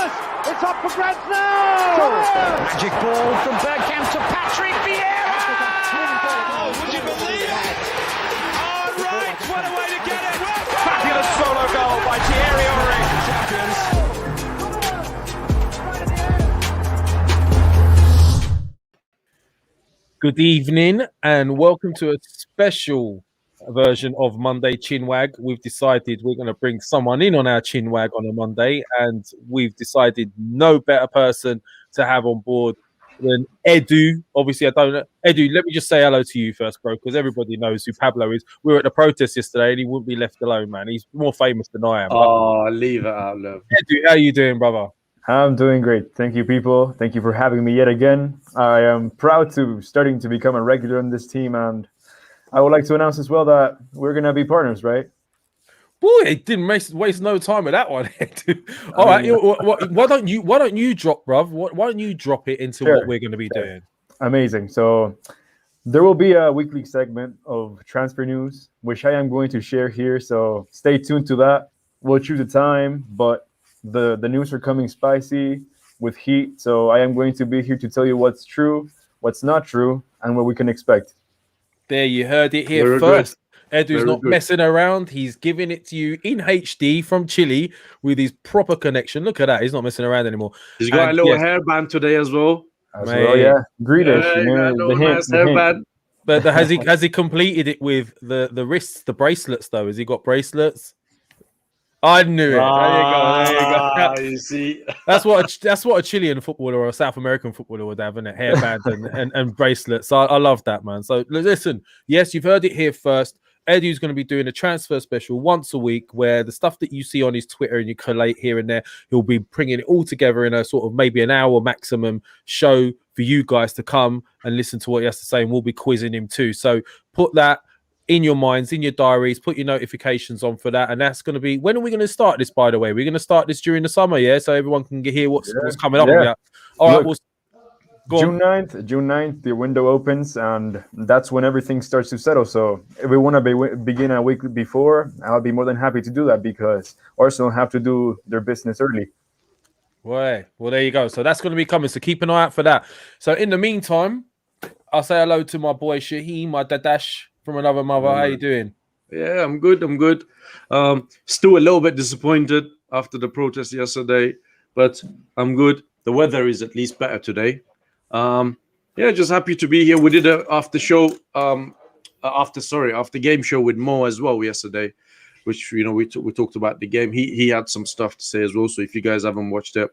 Thomas! It's up for grabs now! Magic ball from Bergkamp to Patrick Vieira! Oh, would you believe it? Oh, right, what a way to get it! Fabulous solo goal by Thierry Henry. Good evening and welcome to a special version of Monday Chinwag. We've decided we're going to bring someone in on our Chinwag on a Monday, and we've decided no better person to have on board than Edu. Obviously, I don't know. Edu, let me just say hello to you first, bro, because everybody knows who Pablo is. We were at the protest yesterday and he wouldn't be left alone, man. He's more famous than I am. Oh, leave it out, love. Edu, how you doing, brother? I'm doing great. Thank you, people. Thank you for having me yet again. I am proud to starting to become a regular on this team, and I would like to announce as well that we're going to be partners, right? Boy, it didn't waste no time with that one. All right, why don't you drop, bruv? Why don't you drop it into what we're going to be doing? Amazing. So there will be a weekly segment of transfer news, which I am going to share here. So stay tuned to that. We'll choose a time, but the news are coming spicy with heat. So I am going to be here to tell you what's true, what's not true, and what we can expect. There, you heard it here first. Edu's not messing around. He's giving it to you in HD from Chile with his proper connection. Look at that. He's not messing around anymore. He's got a little hairband today as well. Yeah. Grealish. Nice hairband. But has he completed it with the wrists, the bracelets though? Has he got bracelets? I knew it. There you go. You see, that's what a Chilean footballer or a South American footballer would have, isn't it? Hairband and bracelets. So I love that, man. So listen, yes, you've heard it here first. Edu's going to be doing a transfer special once a week where the stuff that you see on his Twitter and you collate here and there, he'll be bringing it all together in a sort of maybe an hour maximum show for you guys to come and listen to what he has to say, and we'll be quizzing him too. So put that in your minds, in your diaries, put your notifications on for that. And that's going to be, when are we going to start this, by the way? We're going to start this during the summer, yeah? So everyone can hear what's coming up. Yeah. All right, June 9th, the window opens, and that's when everything starts to settle. So if we want to begin a week before, I'll be more than happy to do that because Arsenal have to do their business early. Well, there you go. So that's going to be coming. So keep an eye out for that. So in the meantime, I'll say hello to my boy Shahin, my dadash from another mother. How you doing? Yeah, I'm good. Still a little bit disappointed after the protest yesterday, but I'm good. The weather is at least better today. Just happy to be here. We did a after game show with Mo as well yesterday, which we talked about the game. He had some stuff to say as well. So if you guys haven't watched it,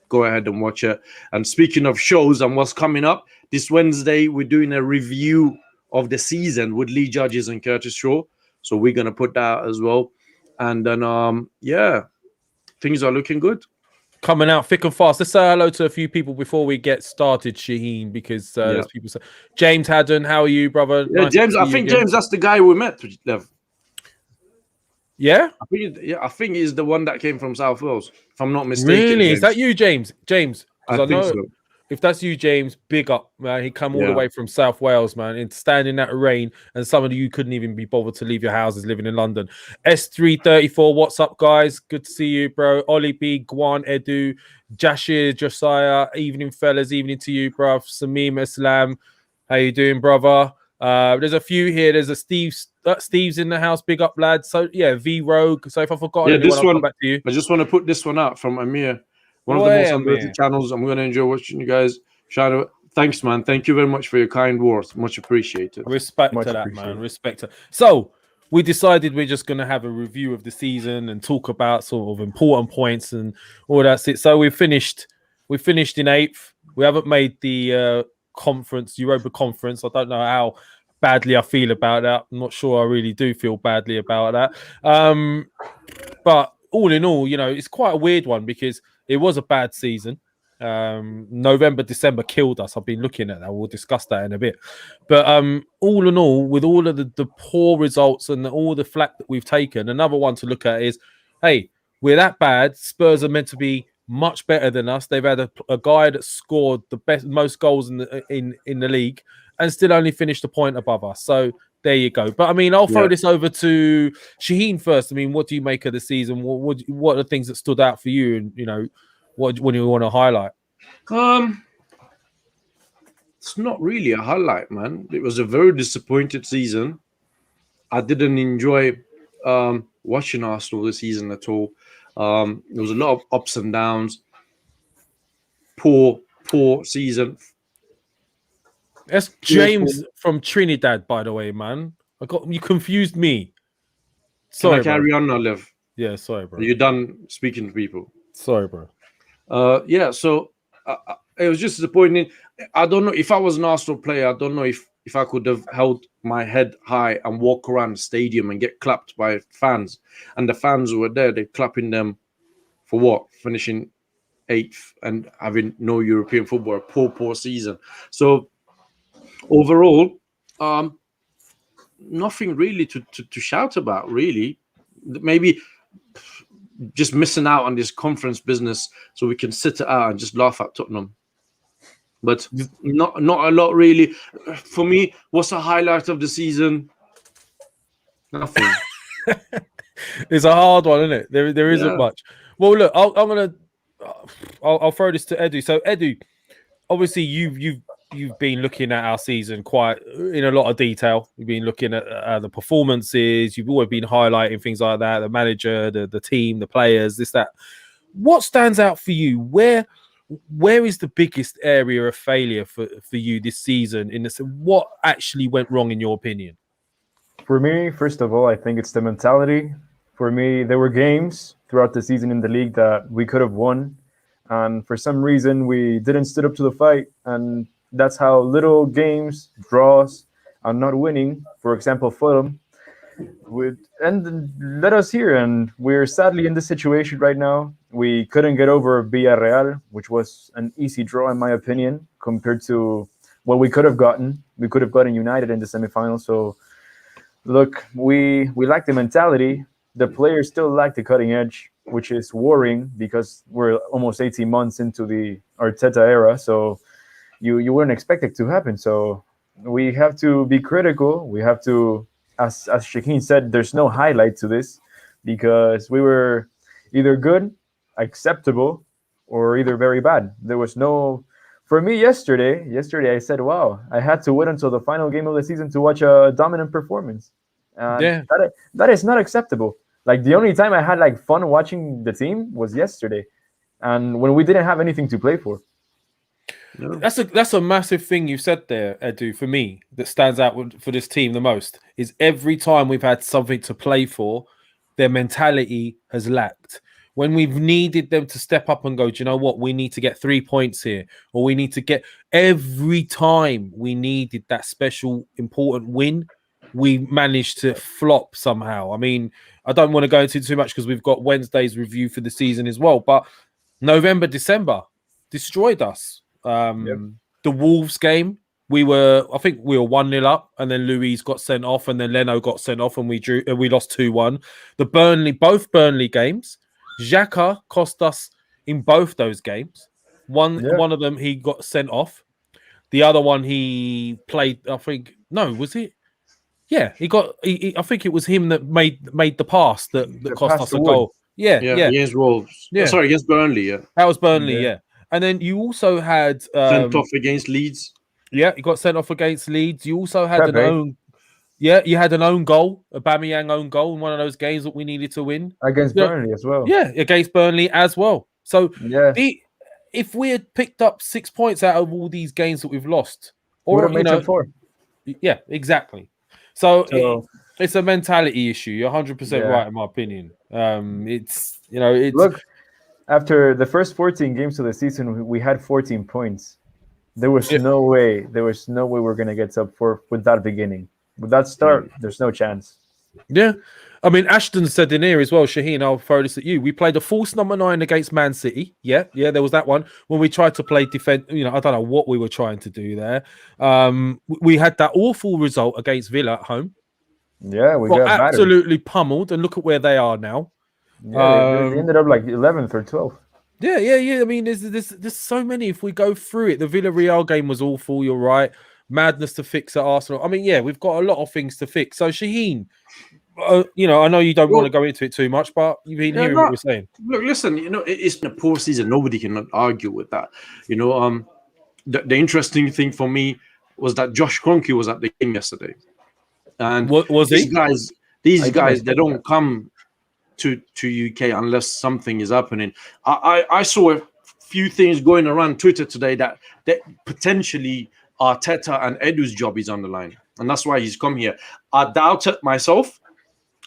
go ahead and watch it. And speaking of shows and what's coming up, this Wednesday we're doing a review of the season with Lee Judges and Curtis Shaw. So we're gonna put that out as well. And then things are looking good. Coming out thick and fast. Let's say hello to a few people before we get started, Shahin, because there's people say James Haddon, how are you, brother? Yeah, nice James. I think James, that's the guy we met, Lev. Yeah? I think he's the one that came from South Wales, if I'm not mistaken. Really? James. Is that you, James? I think so. If that's you, James, big up, man. He come all the way from South Wales, man, and stand in that rain, and some of you couldn't even be bothered to leave your houses living in London. S334, what's up, guys? Good to see you, bro. Ollie B, Guan, Edu, Jashir, Josiah, evening, fellas, evening to you, bro. Samim Islam, how you doing, brother? There's a few here. There's a Steve's in the house. Big up, lads. So, yeah, V Rogue. So if I forgot anyone, this I'll one, come back to you. I just want to put this one out from Amir. One of the most underrated channels. I'm going to enjoy watching you guys. Shout out. Thanks, man. Thank you very much for your kind words. Much appreciated. Respect to that, man. Respect to. So we decided we're just going to have a review of the season and talk about sort of important points and all that. So we finished in 8th. We haven't made the Europa Conference. I don't know how badly I feel about that. I'm not sure I really do feel badly about that. But all in all, it's quite a weird one because it was a bad season. November, December killed us. I've been looking at that. We'll discuss that in a bit. But all in all, with all of the poor results and all the flack that we've taken, another one to look at is, hey, we're that bad. Spurs are meant to be much better than us. They've had a guy that scored the most goals in the league and still only finished a point above us. So there you go. But I mean, I'll throw this over to Shahin first. I mean, what do you make of the season? What are the things that stood out for you? And What do you want to highlight? It's not really a highlight, man. It was a very disappointed season. I didn't enjoy watching Arsenal this season at all. There was a lot of ups and downs. Poor season. That's James from Trinidad, by the way, man. You confused me. Sorry, Can I carry on now, Liv? Yeah, sorry, bro. Are you done speaking to people? Sorry, bro. Yeah, so it was just disappointing. I don't know if I was an Arsenal player. I don't know if I could have held my head high and walk around the stadium and get clapped by fans. And the fans who were there, they're clapping them for what? Finishing 8th and having no European football. A poor season. So overall, nothing really to shout about. Really, maybe just missing out on this conference business, so we can sit it out and just laugh at Tottenham. But not a lot really. For me, what's the highlight of the season? Nothing. It's a hard one, isn't it? There isn't much. Well, look, I'll throw this to Edu. So, Edu, obviously you've been looking at our season quite in a lot of detail. You've been looking at the performances. You've always been highlighting things like that: the manager, the team, the players, this, that. What stands out for you? Where is the biggest area of failure for you this season? What actually went wrong in your opinion? For me, first of all, I think it's the mentality. For me, there were games throughout the season in the league that we could have won, and for some reason we didn't stood up to the fight, and that's how little games, draws, and not winning, for example, Fulham, would and let us here. And we're sadly in this situation right now. We couldn't get over Villarreal, which was an easy draw, in my opinion, compared to what we could have gotten. We could have gotten United in the semifinals. So, look, we lack the mentality. The players still lack the cutting edge, which is worrying because we're almost 18 months into the Arteta era. So you wouldn't expect it to happen. So we have to be critical. We have to, as Shahin said, there's no highlight to this because we were either good, acceptable, or either very bad. There was no, for me yesterday I said, wow, I had to wait until the final game of the season to watch a dominant performance. That is not acceptable. Like, the only time I had like fun watching the team was yesterday, and when we didn't have anything to play for. That's a massive thing you said there, Edu. For me, that stands out for this team the most is every time we've had something to play for, their mentality has lacked. When we've needed them to step up and go, do you know what? We need to get 3 points here, or we need to get. Every time we needed that special important win, we managed to flop somehow. I mean, I don't want to go into too much because we've got Wednesday's review for the season as well. But November, December destroyed us. The Wolves game, I think we were 1-0 up, and then Luis got sent off, and then Leno got sent off, and we lost 2-1. Both Burnley games, Xhaka cost us in both those games. One of them he got sent off. The other one he played, I think. No, was it? Yeah, I think it was him that made the pass that cost us a goal. Yeah, against Wolves. Yeah, sorry, against Burnley. Yeah, that was Burnley. Yeah. And then you also had sent off against Leeds. Yeah, you got sent off against Leeds. You also had you had an own goal, a Aubameyang own goal in one of those games that we needed to win against Burnley as well. Yeah, against Burnley as well. So if we had picked up 6 points out of all these games that we've lost, or made 4. Yeah, exactly. So it's a mentality issue. You're 100% right in my opinion. It's look. After the first 14 games of the season, we had 14 points. There was no way we're going to get top 4 with that beginning. With that start, there's no chance. Yeah. I mean, Ashton said in here as well, Shahin, I'll throw this at you. We played a false number 9 against Man City. Yeah, there was that one. When we tried to play defense, I don't know what we were trying to do there. We had that awful result against Villa at home. Yeah, we got absolutely pummeled, and look at where they are now. Yeah, they ended up like 11th or 12th. Yeah. I mean, there's so many. If we go through it, the Villarreal game was awful. You're right. Madness to fix at Arsenal. I mean, we've got a lot of things to fix. So, Shahin, you know, I know you don't Well, want to go into it too much, but you've been yeah, hearing no. what we're saying. Look, listen. You know, it's been a poor season. Nobody can argue with that. You know, the interesting thing for me was that Josh Kroenke was at the game yesterday, and What was these he? guys, these I guys, didn't they expect don't that. come to UK unless something is happening. I saw a few things going around Twitter today that potentially Arteta and Edu's job is on the line, and that's why he's come here. I doubt it myself.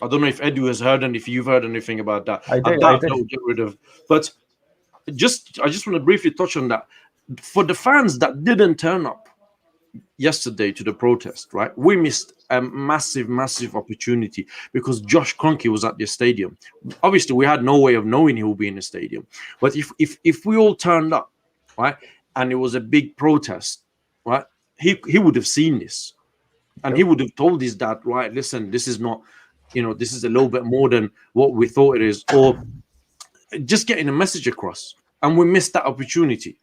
I don't know if Edu has heard and if you've heard anything about that. I I did. I doubt did. they'll get rid of. But I just want to briefly touch on that. For the fans that didn't turn up yesterday to the protest, right? We missed a massive opportunity because Josh Kroenke was at the stadium. Obviously, we had no way of knowing he will be in the stadium. But if we all turned up, right, and it was a big protest, right, he would have seen this. And he would have told his dad, right, listen, this is not, you know, this is a little bit more than what we thought it is, or just getting a message across. And we missed that opportunity,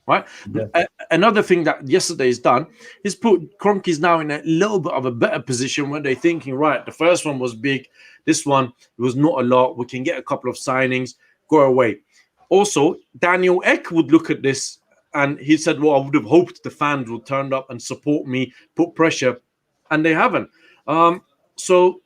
right? Yeah. Another thing that yesterday is done is put Kroenke's now in a little bit of a better position where they're thinking, right, the first one was big, this one was not a lot. We can get a couple of signings, go away. Also, Daniel Ek would look at this and he said, well, I would have hoped the fans would turn up and support me, put pressure, and they haven't. So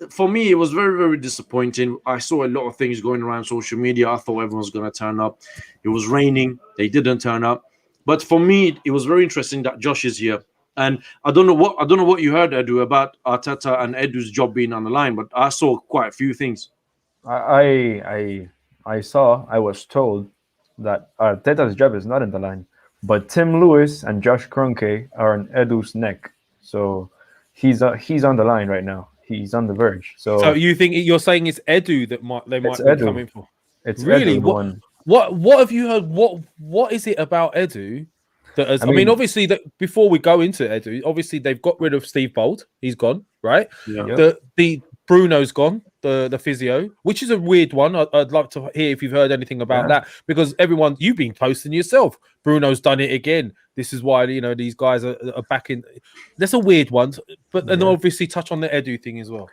for me, it was very disappointing. I saw a lot of things going around social media. I thought everyone was going to turn up. It was raining. They didn't turn up. But for me, it was very interesting that Josh is here. And I don't know what you heard, Edu, about Arteta and Edu's job being on the line, but I saw quite a few things. I was told that Arteta's job is not in the line, but Tim Lewis and Josh Kroenke are on Edu's neck. So he's on the line right now. He's on the verge. So you think you're saying it's Edu that they might It's be Edu. coming for? It's Really? Edu, the one. What have you heard? What is it about Edu that has? I mean, mean, obviously, that before we go into Edu, obviously they've got rid of Steve Bold. He's gone, right? Yeah. Yep. The Bruno's gone, the physio, which is a weird one. I'd like to hear if you've heard anything about that, because you've been posting yourself. Bruno's done it again. This is why, you know, these guys are back in. That's a weird one, but and obviously touch on the Edu thing as well.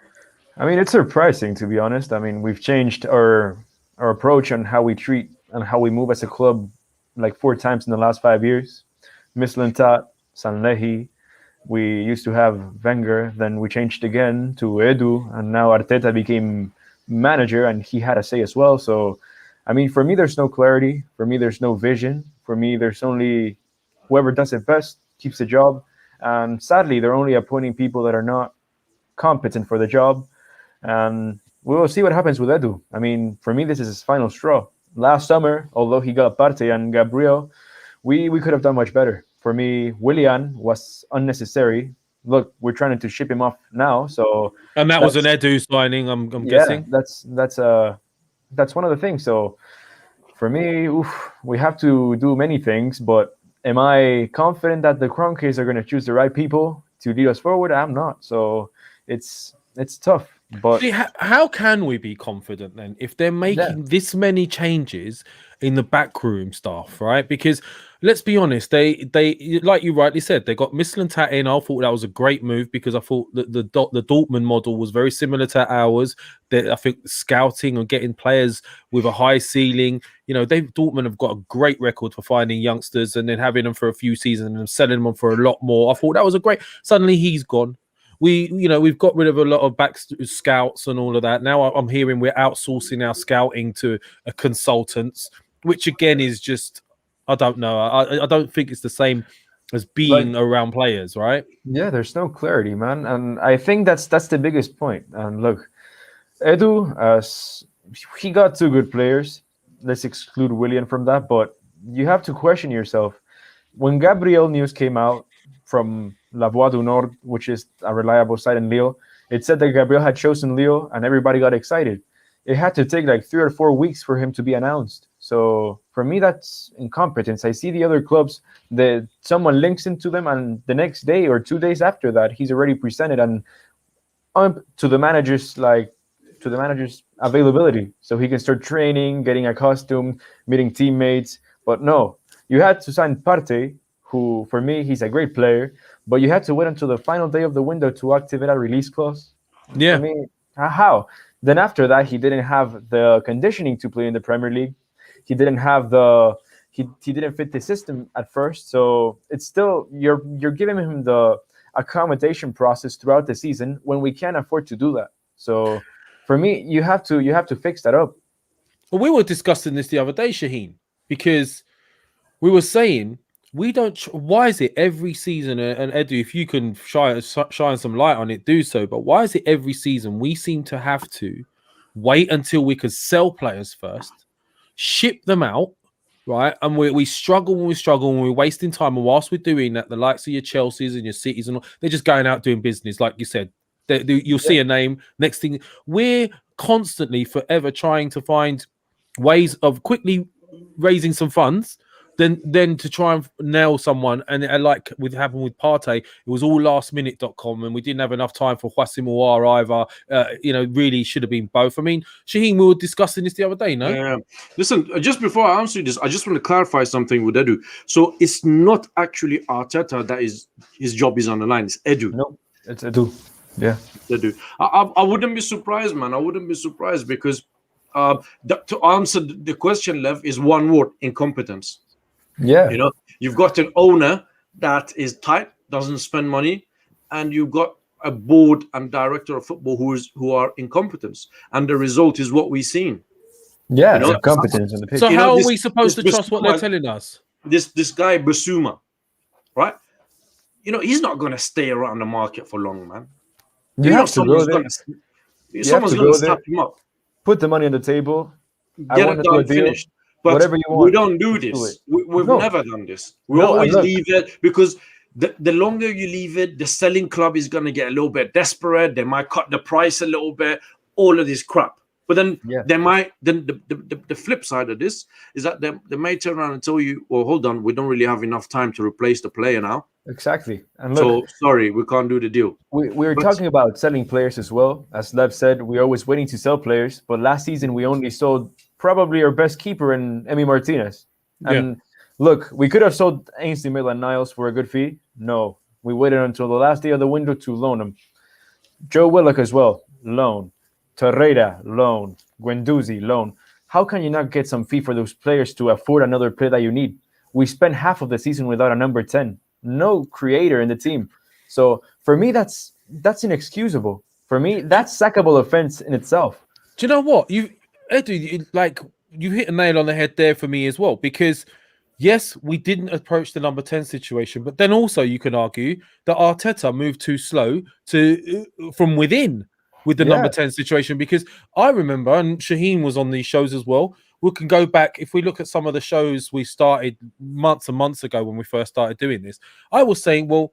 I mean, it's surprising, to be honest. I mean, we've changed our approach on how we treat and how we move as a club like 4 times in the last 5 years. Mislintat, Sanlehi. We used to have Wenger, then we changed again to Edu, and now Arteta became manager, and he had a say as well. So, I mean, for me, there's no clarity. For me, there's no vision. For me, there's only whoever does it best keeps the job. And sadly, they're only appointing people that are not competent for the job. And we will see what happens with Edu. I mean, for me, this is his final straw. Last summer, although he got Partey and Gabriel, we could have done much better. For me, Willian was unnecessary. Look, we're trying to ship him off now, so And that was an Edu signing, I'm guessing. That's one of the things. So for me, we have to do many things, but am I confident that the Kroenkes are going to choose the right people to lead us forward? I'm not. So it's tough. But how can we be confident then if they're making this many changes in the backroom staff, right? Because let's be honest, they like you rightly said, they got Mislintat in. I thought that was a great move because I thought that the Dortmund model was very similar to ours. That I think scouting and getting players with a high ceiling, you know, Dortmund have got a great record for finding youngsters and then having them for a few seasons and selling them for a lot more. I thought that was a great. Suddenly he's gone. We've got rid of a lot of back scouts and all of that. Now I'm hearing we're outsourcing our scouting to a consultants, which again is just, I don't know. I don't think it's the same as being around players, right? Yeah, there's no clarity, man. And I think that's the biggest point. And look, Edu, he got 2 good players. Let's exclude Willian from that. But you have to question yourself. When Gabriel news came out from La Voix du Nord, which is a reliable site in Lille, it said that Gabriel had chosen Lille and everybody got excited. It had to take like 3 or 4 weeks for him to be announced. So for me, that's incompetence. I see the other clubs that someone links into them and the next day or 2 days after that, he's already presented and to the manager's availability. So he can start training, getting accustomed, meeting teammates. But no, you had to sign Partey, who, for me, he's a great player, but you had to wait until the final day of the window to activate a release clause. Yeah. For me, How? Then after that, he didn't have the conditioning to play in the Premier League. He didn't have he didn't fit the system at first. So it's still you're giving him the accommodation process throughout the season when we can't afford to do that. So for me, you have to fix that up. Well, we were discussing this the other day, Shaheen, because we were saying we don't. Why is it every season? And Edu, if you can shine some light on it, do so. But why is it every season we seem to have to wait until we could sell players first, ship them out, right? And we struggle when we're wasting time. And whilst we're doing that, the likes of your Chelseas and your Cities and all, they're just going out doing business, like you said. You'll see a name. Next thing, we're constantly, forever trying to find ways of quickly raising some funds, then to try and nail someone. And like with happened with Partey, it was all lastminute.com, and we didn't have enough time for Hwassim or either. Really should have been both. I mean, Shaheen, we were discussing this the other day, no? Yeah. Listen, just before I answer this, I just want to clarify something with Edu. So it's not actually Arteta that is his job is on the line. It's Edu. No, it's Edu. Yeah, Edu. I wouldn't be surprised, man. I wouldn't be surprised because to answer the question, Lev, is one word: incompetence. yeah. You know, you've got an owner that is tight, doesn't spend money, and you've got a board and director of football who are incompetent, and the result is what we've seen. Yeah, You know, competence in the pitch. So You know, how this- are we supposed to this trust what they're Bissouma- telling us? This guy Basuma, right? You know, he's not going to stay around the market for long, man. You have to go there. Someone's to going go to snap there. him up, Put the money on the table. I get want it to do a done, deal. finished. But Whatever you we want, don't do let's do this. it. We've No. never done this. We No, and always look- leave it because the longer you leave it, the selling club is going to get a little bit desperate. They might cut the price a little bit. All of this crap. But then Yeah. they might. Then the flip side of this is that they may turn around and tell you, "Well, hold on, we don't really have enough time to replace the player now. Exactly. And look, So sorry, we can't do the deal." we're but- talking about selling players as well. As Lev said, we're always waiting to sell players. But last season, we only sold probably our best keeper in Emi Martinez. And look, we could have sold Ainsley Maitland-Niles for a good fee. No, we waited until the last day of the window to loan him. Joe Willock as well, loan. Torreira, loan. Guendouzi, loan. How can you not get some fee for those players to afford another player that you need? We spent half of the season without a number 10. No creator in the team. So for me, that's inexcusable. For me, that's sackable offense in itself. Do you know what? Edu, you hit a nail on the head there for me as well, because yes, we didn't approach the number 10 situation, but then also you can argue that Arteta moved too slow from within with the number 10 situation, because I remember, and Shaheen was on these shows as well, we can go back, if we look at some of the shows we started months and months ago when we first started doing this, I was saying, well,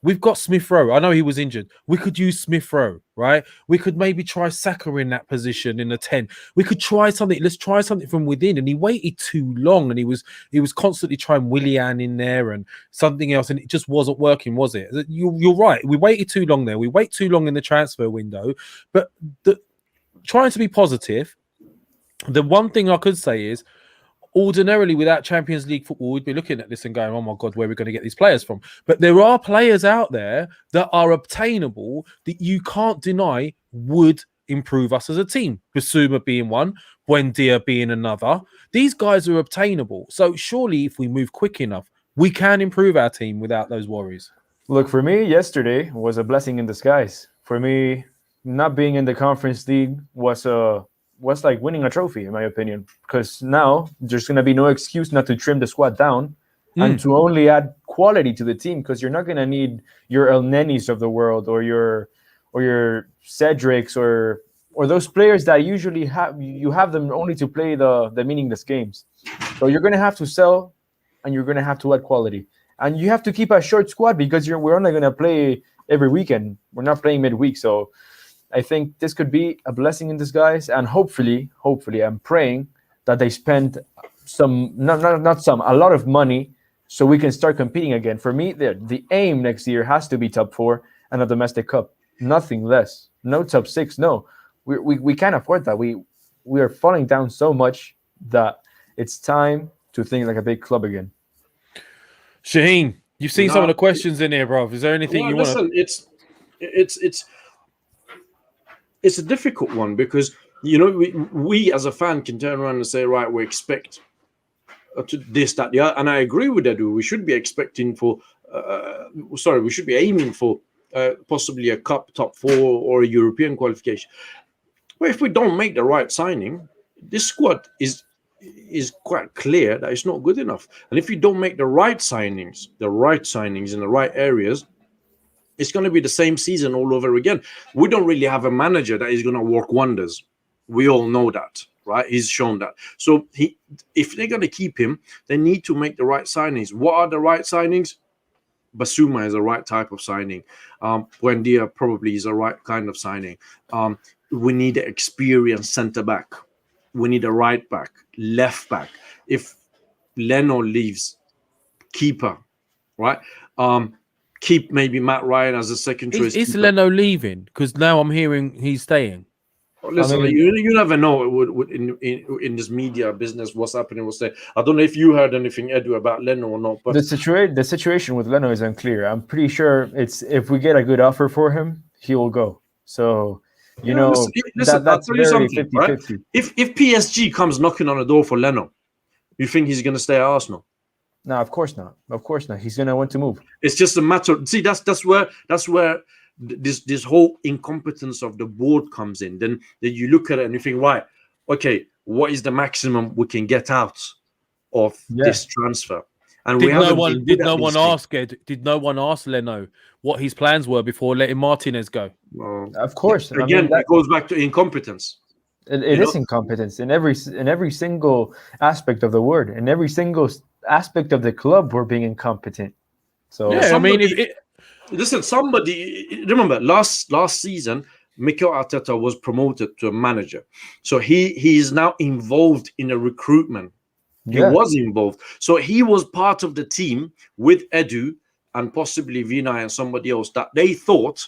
we've got Smith Rowe. I know he was injured. We could use Smith Rowe, right? We could maybe try Saka in that position in the 10. We could try something. Let's try something from within. And he waited too long, and he was constantly trying Willian in there and something else, and it just wasn't working, was it? You're right. We waited too long there. We wait too long in the transfer window. But trying to be positive, the one thing I could say is, ordinarily, without Champions League football, we'd be looking at this and going, oh my God, where are we going to get these players from? But there are players out there that are obtainable that you can't deny would improve us as a team. Basuma being one, Buendia being another. These guys are obtainable. So surely if we move quick enough, we can improve our team without those worries. Look, for me, yesterday was a blessing in disguise. For me, not being in the Conference League was like winning a trophy, in my opinion, because now there's going to be no excuse not to trim the squad down and to only add quality to the team, because you're not going to need your El Nenis of the world or your Cedrics or those players that usually have them only to play the meaningless games. So you're going to have to sell, and you're going to have to add quality, and you have to keep a short squad because we're only going to play every weekend. We're not playing midweek, so I think this could be a blessing in disguise, and hopefully, I'm praying that they spend a lot of money so we can start competing again. For me, the aim next year has to be top 4 and a domestic cup, nothing less. No top 6. No, we can't afford that. We are falling down so much that it's time to think like a big club again. Shaheen, you've seen some of the questions in here, bro. Is there anything you want to... Listen, it's it's a difficult one because we as a fan can turn around and say, right, we expect to this, that, the other, and I agree with Edu. We should be expecting for, we should be aiming for possibly a cup top 4 or a European qualification. But if we don't make the right signing, this squad is quite clear that it's not good enough. And if you don't make the right signings in the right areas, it's going to be the same season all over again. We don't really have a manager that is going to work wonders. We all know that, right? He's shown that. So if they're going to keep him, they need to make the right signings. What are the right signings? Basuma is the right type of signing. Buendia probably is the right kind of signing. We need an experienced centre back. We need a right back, left back. If Leno leaves, keeper, right? Keep maybe Matt Ryan as a second choice. Is Leno leaving? Because now I'm hearing he's staying. Listen, you never know in this media business what's happening. What's there? I don't know if you heard anything, Edu, about Leno or not. But the situation with Leno is unclear. I'm pretty sure it's if we get a good offer for him, he will go. So listen, that's I'll tell you very something, 50-50. right? If PSG comes knocking on the door for Leno, you think he's going to stay at Arsenal? No, of course not. Of course not. He's going to want to move. It's just a matter. See, that's where this whole incompetence of the board comes in. Then you look at it and you think, right, okay, what is the maximum we can get out of this transfer? And did no one ask Leno what his plans were before letting Martinez go? Of course. Again, that goes back to incompetence. It is incompetence in every single aspect of the word. In every single aspect of the club, we're being incompetent. So listen, somebody remember last season, Mikel Arteta was promoted to a manager, so he is now involved in a recruitment. He was involved, so he was part of the team with Edu and possibly Vinay and somebody else that they thought,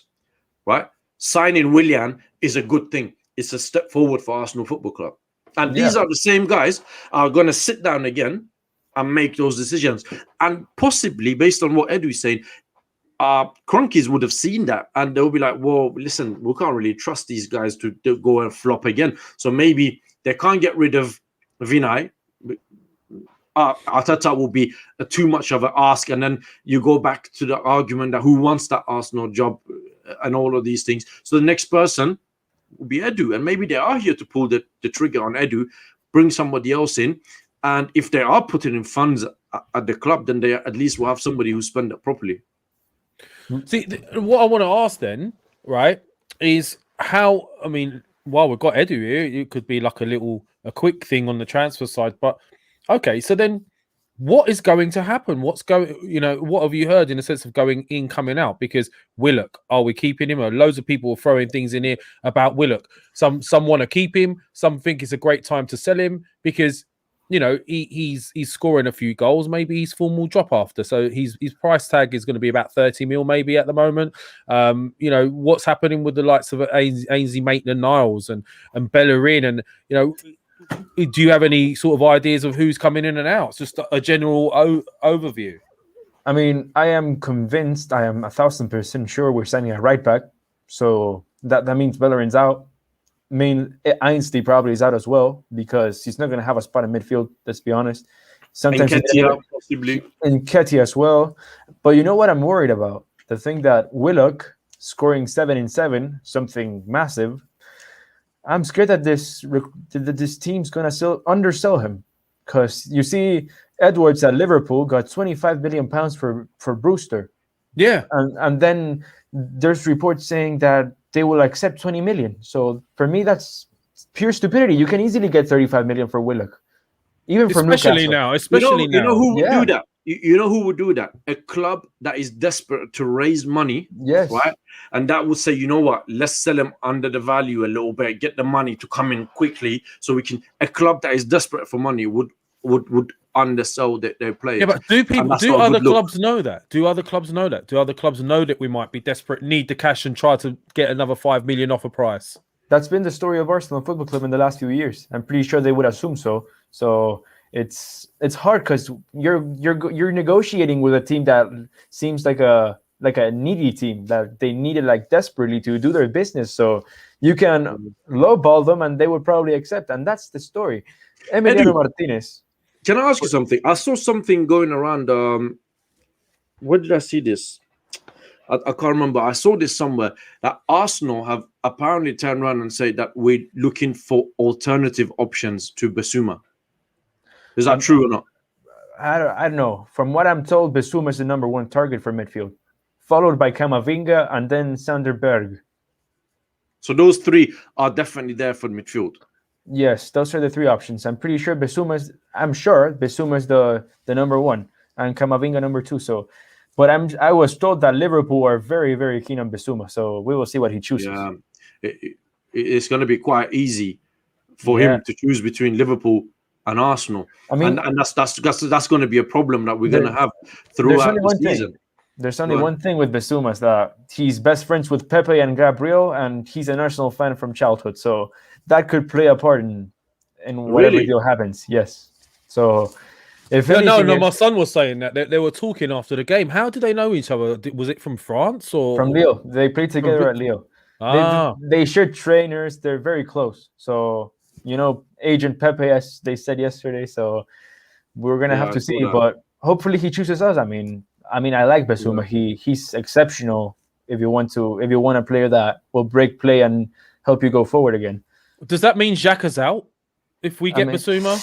right, signing Willian is a good thing. It's a step forward for Arsenal Football Club, and these are the same guys are going to sit down again and make those decisions, and possibly based on what Edu is saying. Cronkies would have seen that and they'll be like, well, listen, we can't really trust these guys to go and flop again. So maybe they can't get rid of Vinay. Arteta will be too much of an ask. And then you go back to the argument that who wants that Arsenal job and all of these things. So the next person will be Edu. And maybe they are here to pull the trigger on Edu, bring somebody else in. And if they are putting in funds at the club, then they at least will have somebody who spend it properly. See, what I want to ask then, right, is how, I mean, while we've got Edu here, it could be like a quick thing on the transfer side. But, okay, so then what is going to happen? What have you heard in the sense of going in, coming out? Because Willock, are we keeping him? Loads of people are throwing things in here about Willock. Some want to keep him. Some think it's a great time to sell him because, he's scoring a few goals. Maybe he's formal drop after. So his price tag is going to be about 30 mil maybe at the moment. What's happening with the likes of Ainsley Maitland-Niles and Bellerin and, do you have any sort of ideas of who's coming in and out? It's just a general overview. I mean, I am convinced, I am 1,000% sure we're signing a right back. So that means Bellerin's out. I mean, Ainsley probably is out as well because he's not going to have a spot in midfield, let's be honest. Sometimes possibly. And Ketty as well. But you know what I'm worried about? The thing that Willock scoring 7 in 7, something massive, I'm scared that this team's going to undersell him. Because you see, Edwards at Liverpool got £25 million for Brewster. Yeah. And then there's reports saying that they will accept 20 million. So for me, that's pure stupidity. You can easily get 35 million for Willock. Even from especially Newcastle. now. Especially now. You know who would do that? You know who would do that? A club that is desperate to raise money. Yes. Right? And that would say, you know what? Let's sell him under the value a little bit, get the money to come in quickly so we can. A club that is desperate for money would undersell their players. Yeah, but do other clubs know that? Do other clubs know that? Do other clubs know that we might be desperate, need the cash and try to get another 5 million off a price? That's been the story of Arsenal Football Club in the last few years. I'm pretty sure they would assume so. So it's hard because you're negotiating with a team that seems like a needy team that they needed like desperately to do their business. So You can lowball them, and they would probably accept. And that's the story. Emiliano Martinez. Can I ask you something? I saw something going around. Where did I see this? I can't remember. I saw this somewhere that Arsenal have apparently turned around and said that we're looking for alternative options to Basuma. Is that true or not? I don't know. From what I'm told, Basuma is the number one target for midfield, followed by Camavinga and then Sanderberg. So those three are definitely there for midfield. Yes, those are the three options. I'm sure Basuma's the number one and Camavinga number two. So, but I was told that Liverpool are very, very keen on Basuma. So we will see what he chooses. Yeah, it's going to be quite easy for him to choose between Liverpool and Arsenal. I mean, and that's going to be a problem that we're going to have throughout the season. There's only one thing with Basuma, is that he's best friends with Pepe and Gabriel, and he's an Arsenal fan from childhood. So that could play a part in whatever deal happens. Yes. So if my son was saying that they were talking after the game. How did they know each other? Was it from France or from Lille? They played together at Lille. They share trainers. They're very close. So Agent Pepe, as they said yesterday. So we're gonna have to see, but hopefully he chooses us. I mean, I like Basuma. He's exceptional. If you want a player that will break play and help you go forward again. Does that mean Xhaka's out if we get Basuma?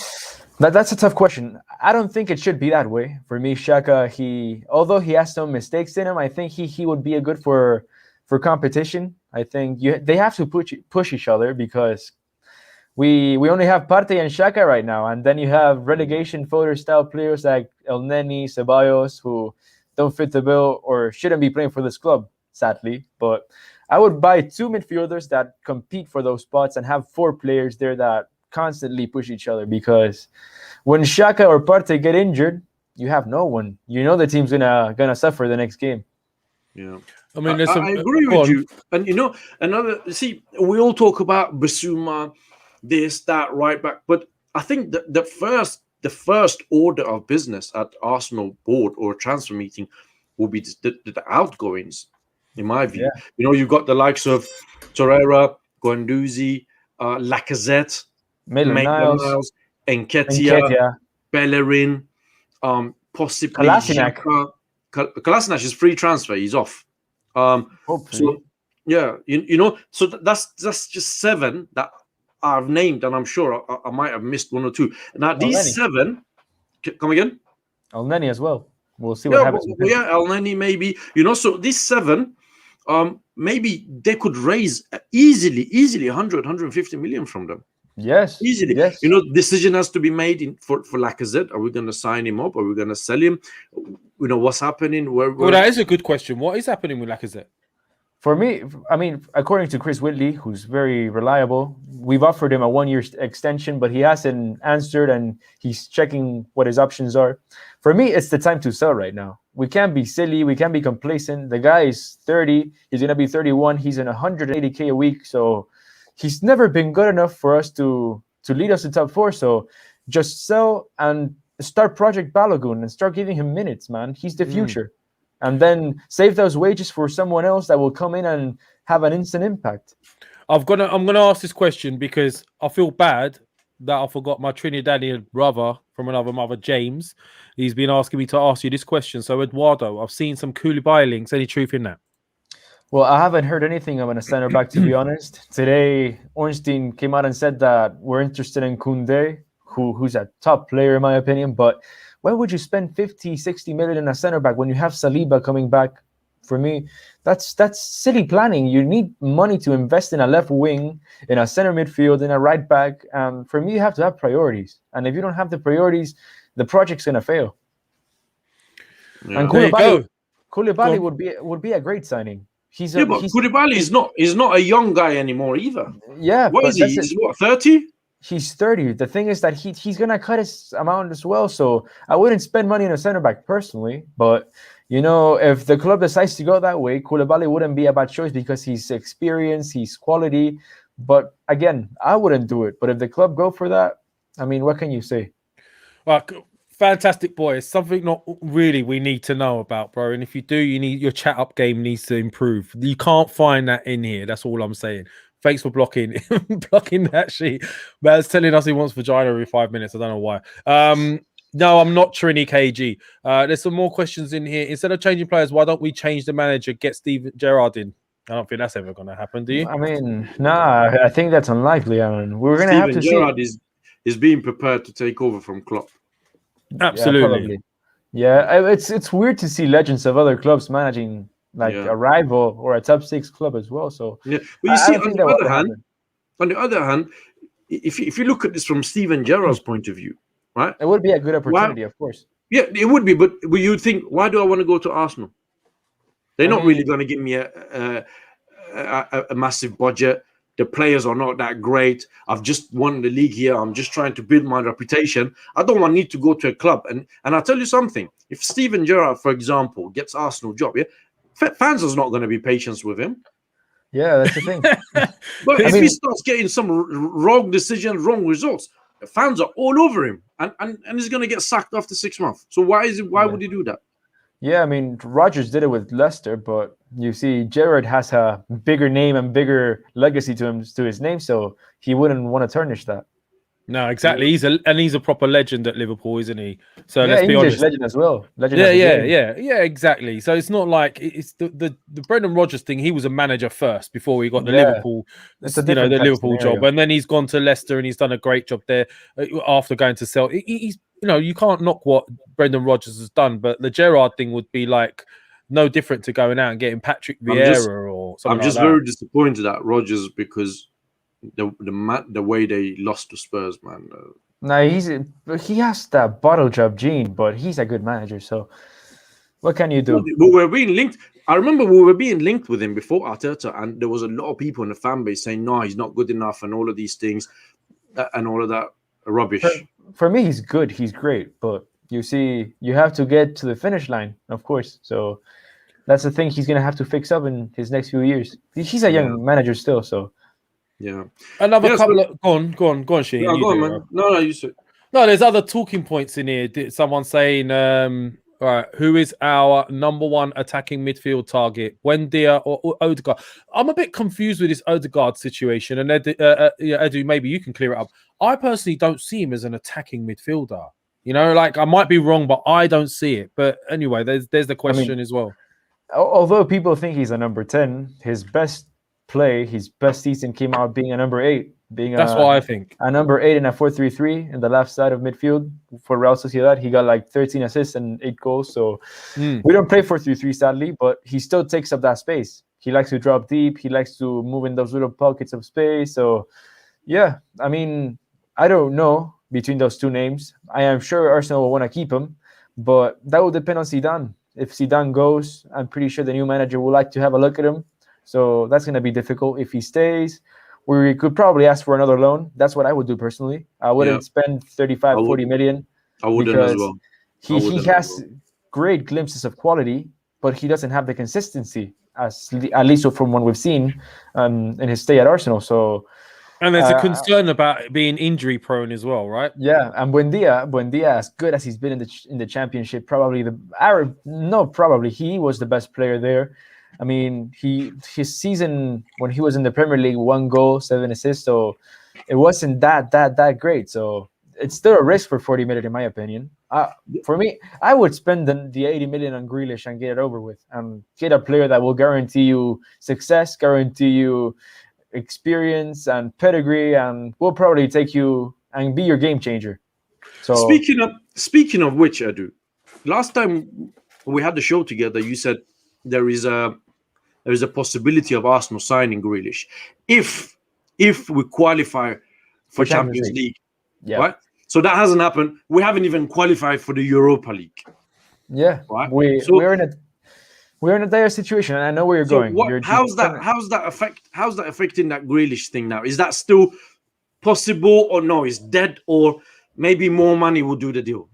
That's a tough question. I don't think it should be that way. For me, Xhaka, although he has some mistakes in him, I think he would be a good for competition. I think they have to push each other, because we only have Partey and Xhaka right now, and then you have relegation fodder style players like El Neni, Ceballos, who don't fit the bill or shouldn't be playing for this club, sadly. But I would buy two midfielders that compete for those spots and have four players there that constantly push each other, because when Xhaka or Partey get injured, you have no one. The team's gonna suffer the next game. Yeah. I mean, I agree with you. And we all talk about Basuma, this, that, right back, but I think the first order of business at Arsenal board or transfer meeting will be the outgoings, in my view. Yeah. You've got the likes of Torreira, Guendouzi, Lacazette, Maitland-Niles, Nketiah, Bellerin, possibly Kolasinac. Kolasinac is free transfer. He's off. So that's just seven that I've named, and I'm sure I might have missed one or two. Now these seven, come again? El Neni as well. We'll see what happens. El Neni maybe. So these seven, maybe they could raise easily 100, 150 million from them. Yes, easily. Yes. Decision has to be made for Lacazette. Are we going to sign him up? Are we going to sell him? What's happening? Well, that is a good question. What is happening with Lacazette? For me, according to Chris Whitley, who's very reliable, we've offered him a 1-year extension, but he hasn't answered, and he's checking what his options are. For me, it's the time to sell right now. We can't be silly. We can't be complacent. The guy is 30. He's going to be 31. He's in 180K a week. So he's never been good enough for us to lead us to top four. So just sell and start Project Balogun and start giving him minutes, man. He's the future. And then save those wages for someone else that will come in and have an instant impact. I'm gonna ask this question because I feel bad that I forgot my Trinidadian brother from another mother, James. He's been asking me to ask you this question. So, Eduardo, I've seen some Koulibaly links. Any truth in that? Well, I haven't heard anything of a center back, to be honest. Today, Ornstein came out and said that we're interested in Koundé, who's a top player in my opinion, but why would you spend 50, 60 million in a center back when you have Saliba coming back? For me, that's silly planning. You need money to invest in a left wing, in a center midfield, in a right back. For me, you have to have priorities. And if you don't have the priorities, the project's going to fail. Yeah. And Koulibaly would be a great signing. But Koulibaly is not a young guy anymore either. Yeah. What is he? He's 30? He's 30. The thing is that he's going to cut his amount as well. So I wouldn't spend money on a center back personally. But, if the club decides to go that way, Koulibaly wouldn't be a bad choice because he's experienced, he's quality. But again, I wouldn't do it. But if the club go for that, what can you say? Well, fantastic, boy. It's something not really we need to know about, bro. And if you do, your chat up game needs to improve. You can't find that in here. That's all I'm saying. Thanks for blocking blocking that sheet. Man's telling us he wants vagina every 5 minutes. I don't know why. No, I'm not Trini KG. There's some more questions in here. Instead of changing players, why don't we change the manager, get Steven Gerrard in? I don't think that's ever going to happen, do you? I mean, nah, I think that's unlikely, Aaron. We're going to have to Gerrard see. is being prepared to take over from Klopp. Absolutely. Yeah, probably. Yeah, it's weird to see legends of other clubs managing like a rival or a top 6 club as well. So yeah, but you I see, don't think that will happen. on the other hand, if you look at this from Steven Gerrard's point of view, right? It would be a good opportunity, of course. Yeah, it would be, but you'd think, why do I want to go to Arsenal? They're not really going to give me a massive budget. The players are not that great. I've just won the league here. I'm just trying to build my reputation. I don't want to need to go to a club. And I'll tell you something. If Steven Gerrard, for example, gets Arsenal job, fans are not going to be patient with him. Yeah, that's the thing. But if he starts getting some wrong decisions, wrong results, the fans are all over him, and he's going to get sacked after 6 months. So why would he do that? Yeah, I mean, Rodgers did it with Leicester, but you see, Gerrard has a bigger name and bigger legacy to his name, so he wouldn't want to tarnish that. No, exactly. He's a proper legend at Liverpool, isn't he? So yeah, let's be honest. Legend as well. Yeah, exactly. So it's not like it's the Brendan Rodgers thing. He was a manager first before he got the Liverpool, the Liverpool job, and then he's gone to Leicester and he's done a great job there after going to Celtic. He's you can't knock what Brendan Rodgers has done, but the Gerrard thing would be like no different to going out and getting Patrick Vieira or something. I'm just very disappointed at Rodgers because the way they lost to Spurs, man. No, he has that bottle job gene, but he's a good manager. So what can you do? But we're being linked. I remember we were being linked with him before Arteta, and there was a lot of people in the fan base saying, "No, he's not good enough," and all of these things, and all of that rubbish. For me, he's good. He's great, but you see, you have to get to the finish line, of course. So that's the thing he's going to have to fix up in his next few years. He's a young manager still, so. Yeah. Another couple of go on, Shahin. Yeah, go on, man. No, you said. No, there's other talking points in here. Someone saying, all right, who is our number one attacking midfield target, Buendia or Odegaard? I'm a bit confused with this Odegaard situation, and Edu, maybe you can clear it up. I personally don't see him as an attacking midfielder. Like I might be wrong, but I don't see it. But anyway, there's the question as well. Although people think he's a number 10, his best season came out being a number 8. That's what I think. A number 8 in a 4-3-3 in the left side of midfield for Real Sociedad. He got like 13 assists and 8 goals. So we don't play 4-3-3 sadly, but he still takes up that space. He likes to drop deep. He likes to move in those little pockets of space. So yeah, I mean, I don't know between those two names. I am sure Arsenal will want to keep him, but that will depend on Zidane. If Zidane goes, I'm pretty sure the new manager will like to have a look at him. So that's going to be difficult. If he stays, we could probably ask for another loan. That's what I would do personally. I wouldn't spend 40 million. I wouldn't as well. He has great glimpses of quality, but he doesn't have the consistency, at least from what we've seen in his stay at Arsenal. So, and there's a concern about being injury prone as well, right? Yeah, and Buendia, as good as he's been in the championship, he was the best player there. I mean, his season when he was in the Premier League, 1 goal, 7 assists, so it wasn't that great. So it's still a risk for 40 million, in my opinion. For me, I would spend the 80 million on Grealish and get it over with, and get a player that will guarantee you success, guarantee you experience and pedigree, and will probably take you and be your game changer. So speaking of which, Edu, last time we had the show together, you said there is a possibility of Arsenal signing Grealish if we qualify for Champions League. Yeah. Right? So that hasn't happened. We haven't even qualified for the Europa League. Yeah. Right? We're in a dire situation, and I know where you're going. How's that affecting that Grealish thing now? Is that still possible, or no? It's dead, or maybe more money will do the deal?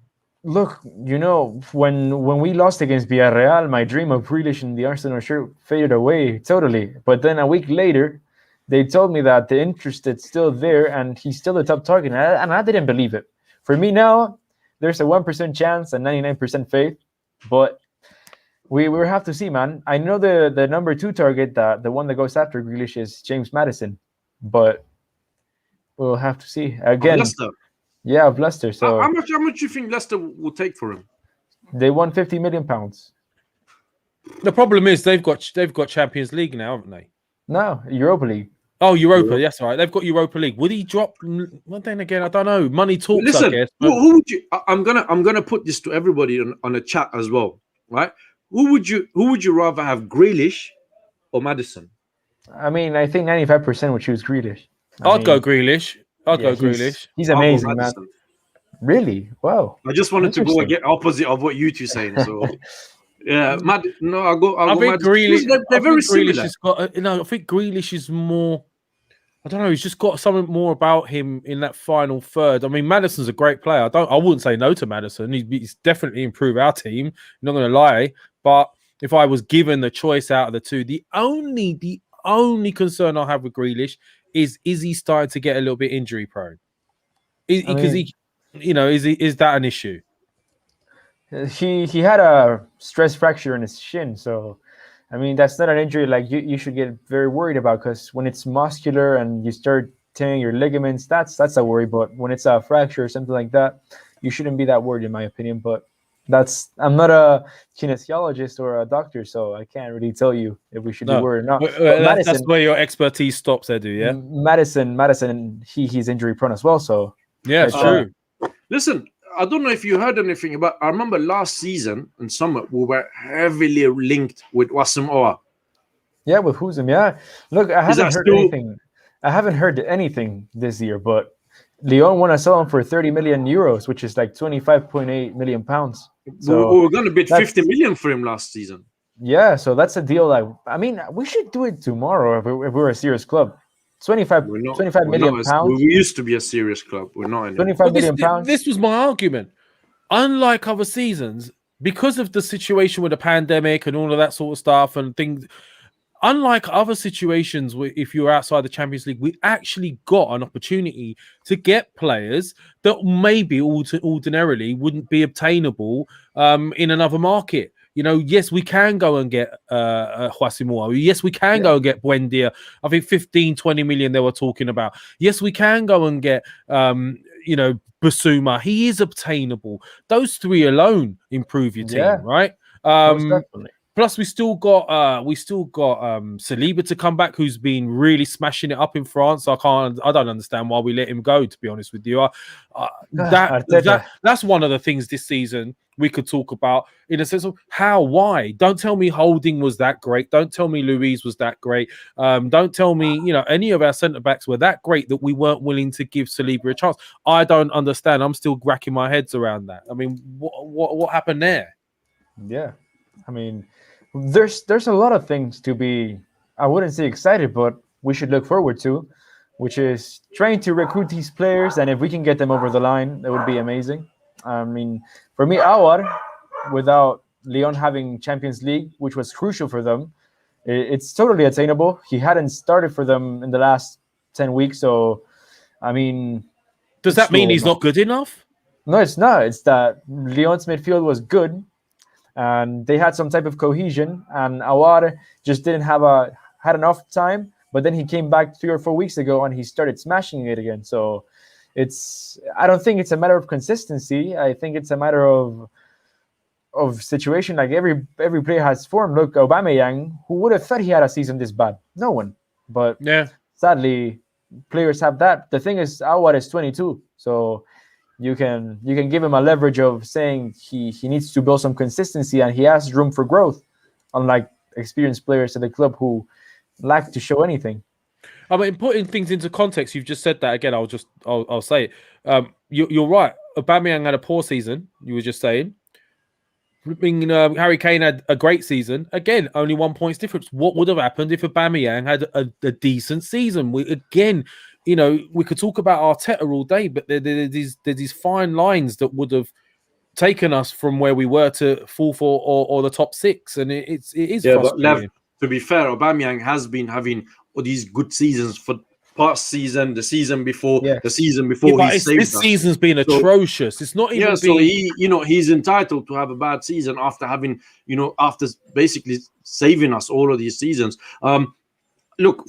Look, when we lost against Villarreal, my dream of Grealish in the Arsenal shirt faded away totally. But then a week later, they told me that the interest is still there and he's still the top target. And I didn't believe it. For me now, there's a 1% chance and 99% faith. But we will have to see, man. I know the number 2 target, the one that goes after Grealish, is James Maddison. but we'll have to see again. Leicester. Yeah, of Leicester. So How much do you think Leicester will take for him? they won £50 million. The problem is they've got Champions League now, haven't they? No, Europa League. Oh, Europa. Yes, right. They've got Europa League. Would he drop? Well, then again, I don't know. Money talks. Listen, I guess. who would you? I'm gonna put this to everybody on a chat as well, right? Who would you rather have, Grealish or Maddison? I mean, I think 95% would choose Grealish. I'd go Grealish. I'd go Grealish. He's I'll go amazing, man. Maddison. Really? Wow. I just wanted to go Interesting. again opposite of what you two saying. So yeah, no, I'll go. I think Maddison. Grealish. They're very Grealish similar. has got. I think Grealish is more. I don't know. He's just got something more about him in that final third. I mean, Maddison's a great player. I wouldn't say no to Maddison. He's definitely improved our team. I'm not going to lie. But if I was given the choice out of the two, the only concern I have with Grealish is he starting to get a little bit injury prone? Is that an issue? He had a stress fracture in his shin, so I mean that's not an injury like you should get very worried about, because when it's muscular and you start tearing your ligaments, that's a worry. But when it's a fracture or something like that, you shouldn't be that worried, in my opinion. But I'm not a kinesiologist or a doctor, so I can't really tell you if we should be worried or not. That's where your expertise stops, Edu. Yeah, Maddison, he's injury prone as well. So yeah, it's true. Listen, I don't know if you heard anything about. I remember last season in summer we were heavily linked with Wassim Oa. Yeah, with Huzum. Yeah, look, I haven't heard anything. I haven't heard anything this year, but Lyon want to sell him for 30 million euros, which is like 25.8 million pounds. So we were going to bid 50 million for him last season. Yeah, so that's a deal. I mean, we should do it tomorrow if we're a serious club. 25 million pounds. We used to be a serious club. We're not anymore. 25 million pounds. This was my argument. Unlike other seasons, because of the situation with the pandemic and all of that sort of stuff and things, unlike other situations, if you're outside the Champions League, we actually got an opportunity to get players that maybe ordinarily wouldn't be obtainable in another market. You know, yes, we can go and get Huasimua. Yes, we can go and get Buendia. I think 15, 20 million they were talking about. Yes, we can go and get, Basuma. He is obtainable. Those three alone improve your team, right? Most definitely. Plus, we still got Saliba to come back, who's been really smashing it up in France. I don't understand why we let him go, to be honest with you. That's one of the things this season we could talk about, in a sense of why. Don't tell me Holding was that great. Don't tell me Louise was that great. Don't tell me, any of our centre backs were that great that we weren't willing to give Saliba a chance. I don't understand. I'm still racking my heads around that. I mean, what happened there? Yeah, I mean, there's a lot of things to be, I wouldn't say excited, but we should look forward to, which is trying to recruit these players, and if we can get them over the line, that would be amazing. I mean, for me, Awar, without Lyon having Champions League, which was crucial for them, it's totally attainable. He hadn't started for them in the last 10 weeks, so, I mean... Does that mean he's not good enough? No, it's not. It's that Lyon's midfield was good, and they had some type of cohesion, and Awar just didn't had enough time, but then he came back 3 or 4 weeks ago, and he started smashing it again, so... I don't think it's a matter of consistency. I think it's a matter of situation. Like every player has form. Look, Aubameyang, who would have thought he had a season this bad? No one. But sadly, players have that. The thing is, Awad is 22, so you can give him a leverage of saying he needs to build some consistency and he has room for growth, unlike experienced players at the club who lack to show anything. I mean, putting things into context, you've just said that again. I'll say it. You're right. Aubameyang had a poor season. You were just saying. Harry Kane had a great season. Again, only 1 point difference. What would have happened if Aubameyang had a decent season? We could talk about Arteta all day, but there's these fine lines that would have taken us from where we were to fourth or the top six, and it is frustrating. But to be fair, Aubameyang has been having all these good seasons for past season, the season before, the season before. This season's been atrocious. It's not even. So he's entitled to have a bad season after having, after basically saving us all of these seasons. Look,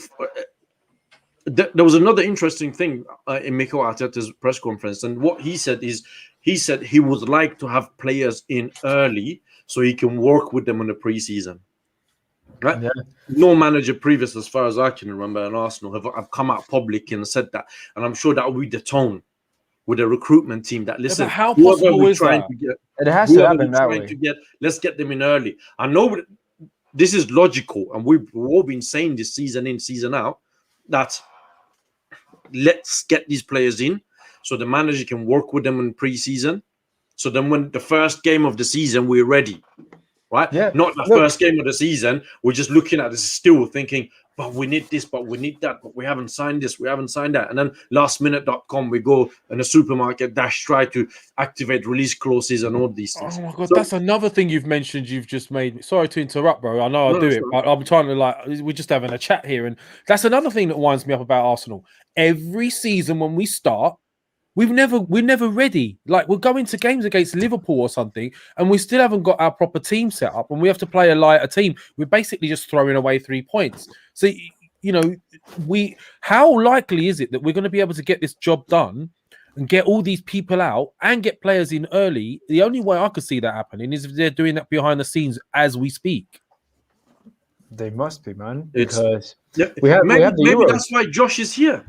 there was another interesting thing in Mikel Arteta's press conference, and what he said is he said he would like to have players in early so he can work with them in the preseason. Right? Yeah. No manager previous, as far as I can remember, in Arsenal have come out public and said that, and I'm sure that will be the tone with the recruitment team. That listen, but how whoever possible we're is trying that? to get, It has to whoever happen we're that trying way. to get, let's get them in early. I know this is logical, and we've all been saying this season in, season out, that let's get these players in so the manager can work with them in preseason. So then when the first game of the season, we're ready, right? Yeah. Not the first game of the season. We're just looking at this still thinking, but we need this, but we need that, but we haven't signed this, we haven't signed that. And then lastminute.com, we go in a supermarket dash, try to activate release clauses and all these things. Oh my God, So- that's another thing you've mentioned. You've just made me. Sorry to interrupt, bro. I know I No, do that's it, all but I'm trying to we're just having a chat here, and that's another thing that winds me up about Arsenal. Every season when we start, we're never ready. Like we're going to games against Liverpool or something, and we still haven't got our proper team set up, and we have to play a lighter team. We're basically just throwing away 3 points. So how likely is it that we're going to be able to get this job done and get all these people out and get players in early? The only way I could see that happening is if they're doing that behind the scenes as we speak. They must be, man. It's- Because Yeah, we have maybe the Euros. that's why Josh is here.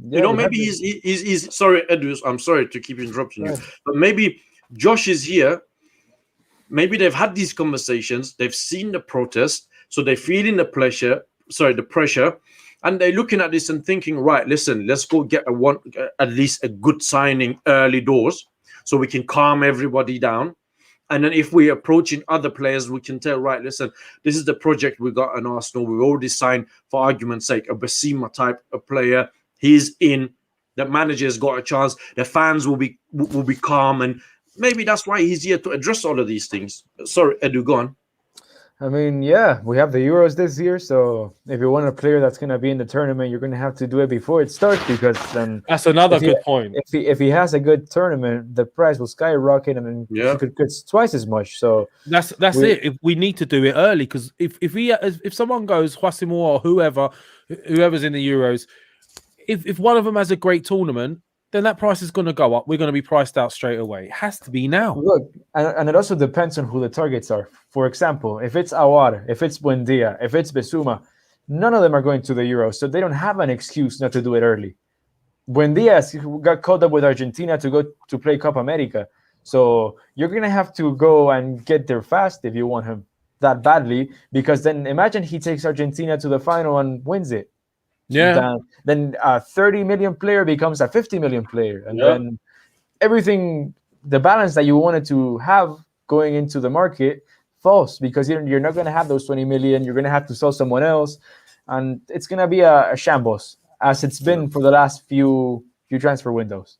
Yeah, we have Maybe the- he's sorry, Edu. I'm sorry to keep interrupting you, Right. but maybe Josh is here. Maybe they've had these conversations. They've seen the protest, so they're feeling the pressure, and they're looking at this and thinking, right, listen, let's go get at least a good signing early doors, so we can calm everybody down. And then if we're approaching other players, we can tell, right, listen, this is the project we got in Arsenal. We've already signed, for argument's sake, a Basima type of player. He's in. The manager's got a chance. The fans will be calm, and maybe that's why he's here to address all of these things. Sorry, Edu, go on. I mean, yeah, we have the Euros this year, so if you want a player that's going to be in the tournament, you're going to have to do it before it starts, because then That's another if he- good point. if he has a good tournament, the price will skyrocket, and then Yeah. he could get twice as much. So That's we- it. If we need to do it early, because if someone goes Huasimo or whoever's in the Euros, if one of them has a great tournament, then that price is going to go up. We're going to be priced out straight away. It has to be now. look, and it also depends on who the targets are. For example, if it's Awar, if it's Buendia, if it's Besuma, none of them are going to the Euros, so they don't have an excuse not to do it early. Buendia got called up with Argentina to go to play Copa America, so you're going to have to go and get there fast if you want him that badly, because then imagine he takes Argentina to the final and wins it. Yeah. Then a 30 million player becomes a 50 million player, and Yeah. then everything, the balance that you wanted to have going into the market falls, because you're not going to have those 20 million. You're going to have to sell someone else, and it's going to be a shambles, as it's been for the last few transfer windows.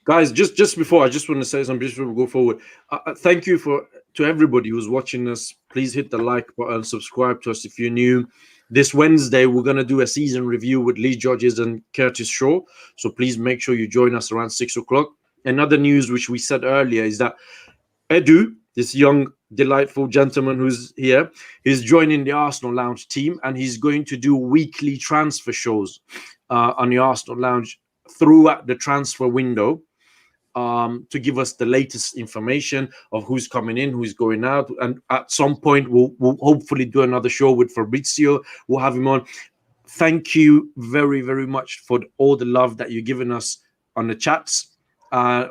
Guys, just before, I just want to say something before we go forward. Thank you to everybody who's watching us. Please hit the like button, subscribe to us if you're new. This Wednesday, we're going to do a season review with Lee Judges and Curtis Shaw. So please make sure you join us around 6 o'clock. Another news, which we said earlier, is that Edu, this young, delightful gentleman who's here, is joining the Arsenal Lounge team, and he's going to do weekly transfer shows on the Arsenal Lounge throughout the transfer window, to give us the latest information of who's coming in, who's going out. And at some point, we'll hopefully do another show with Fabrizio. We'll have him on. Thank you very, very much for all the love that you're giving us on the chats.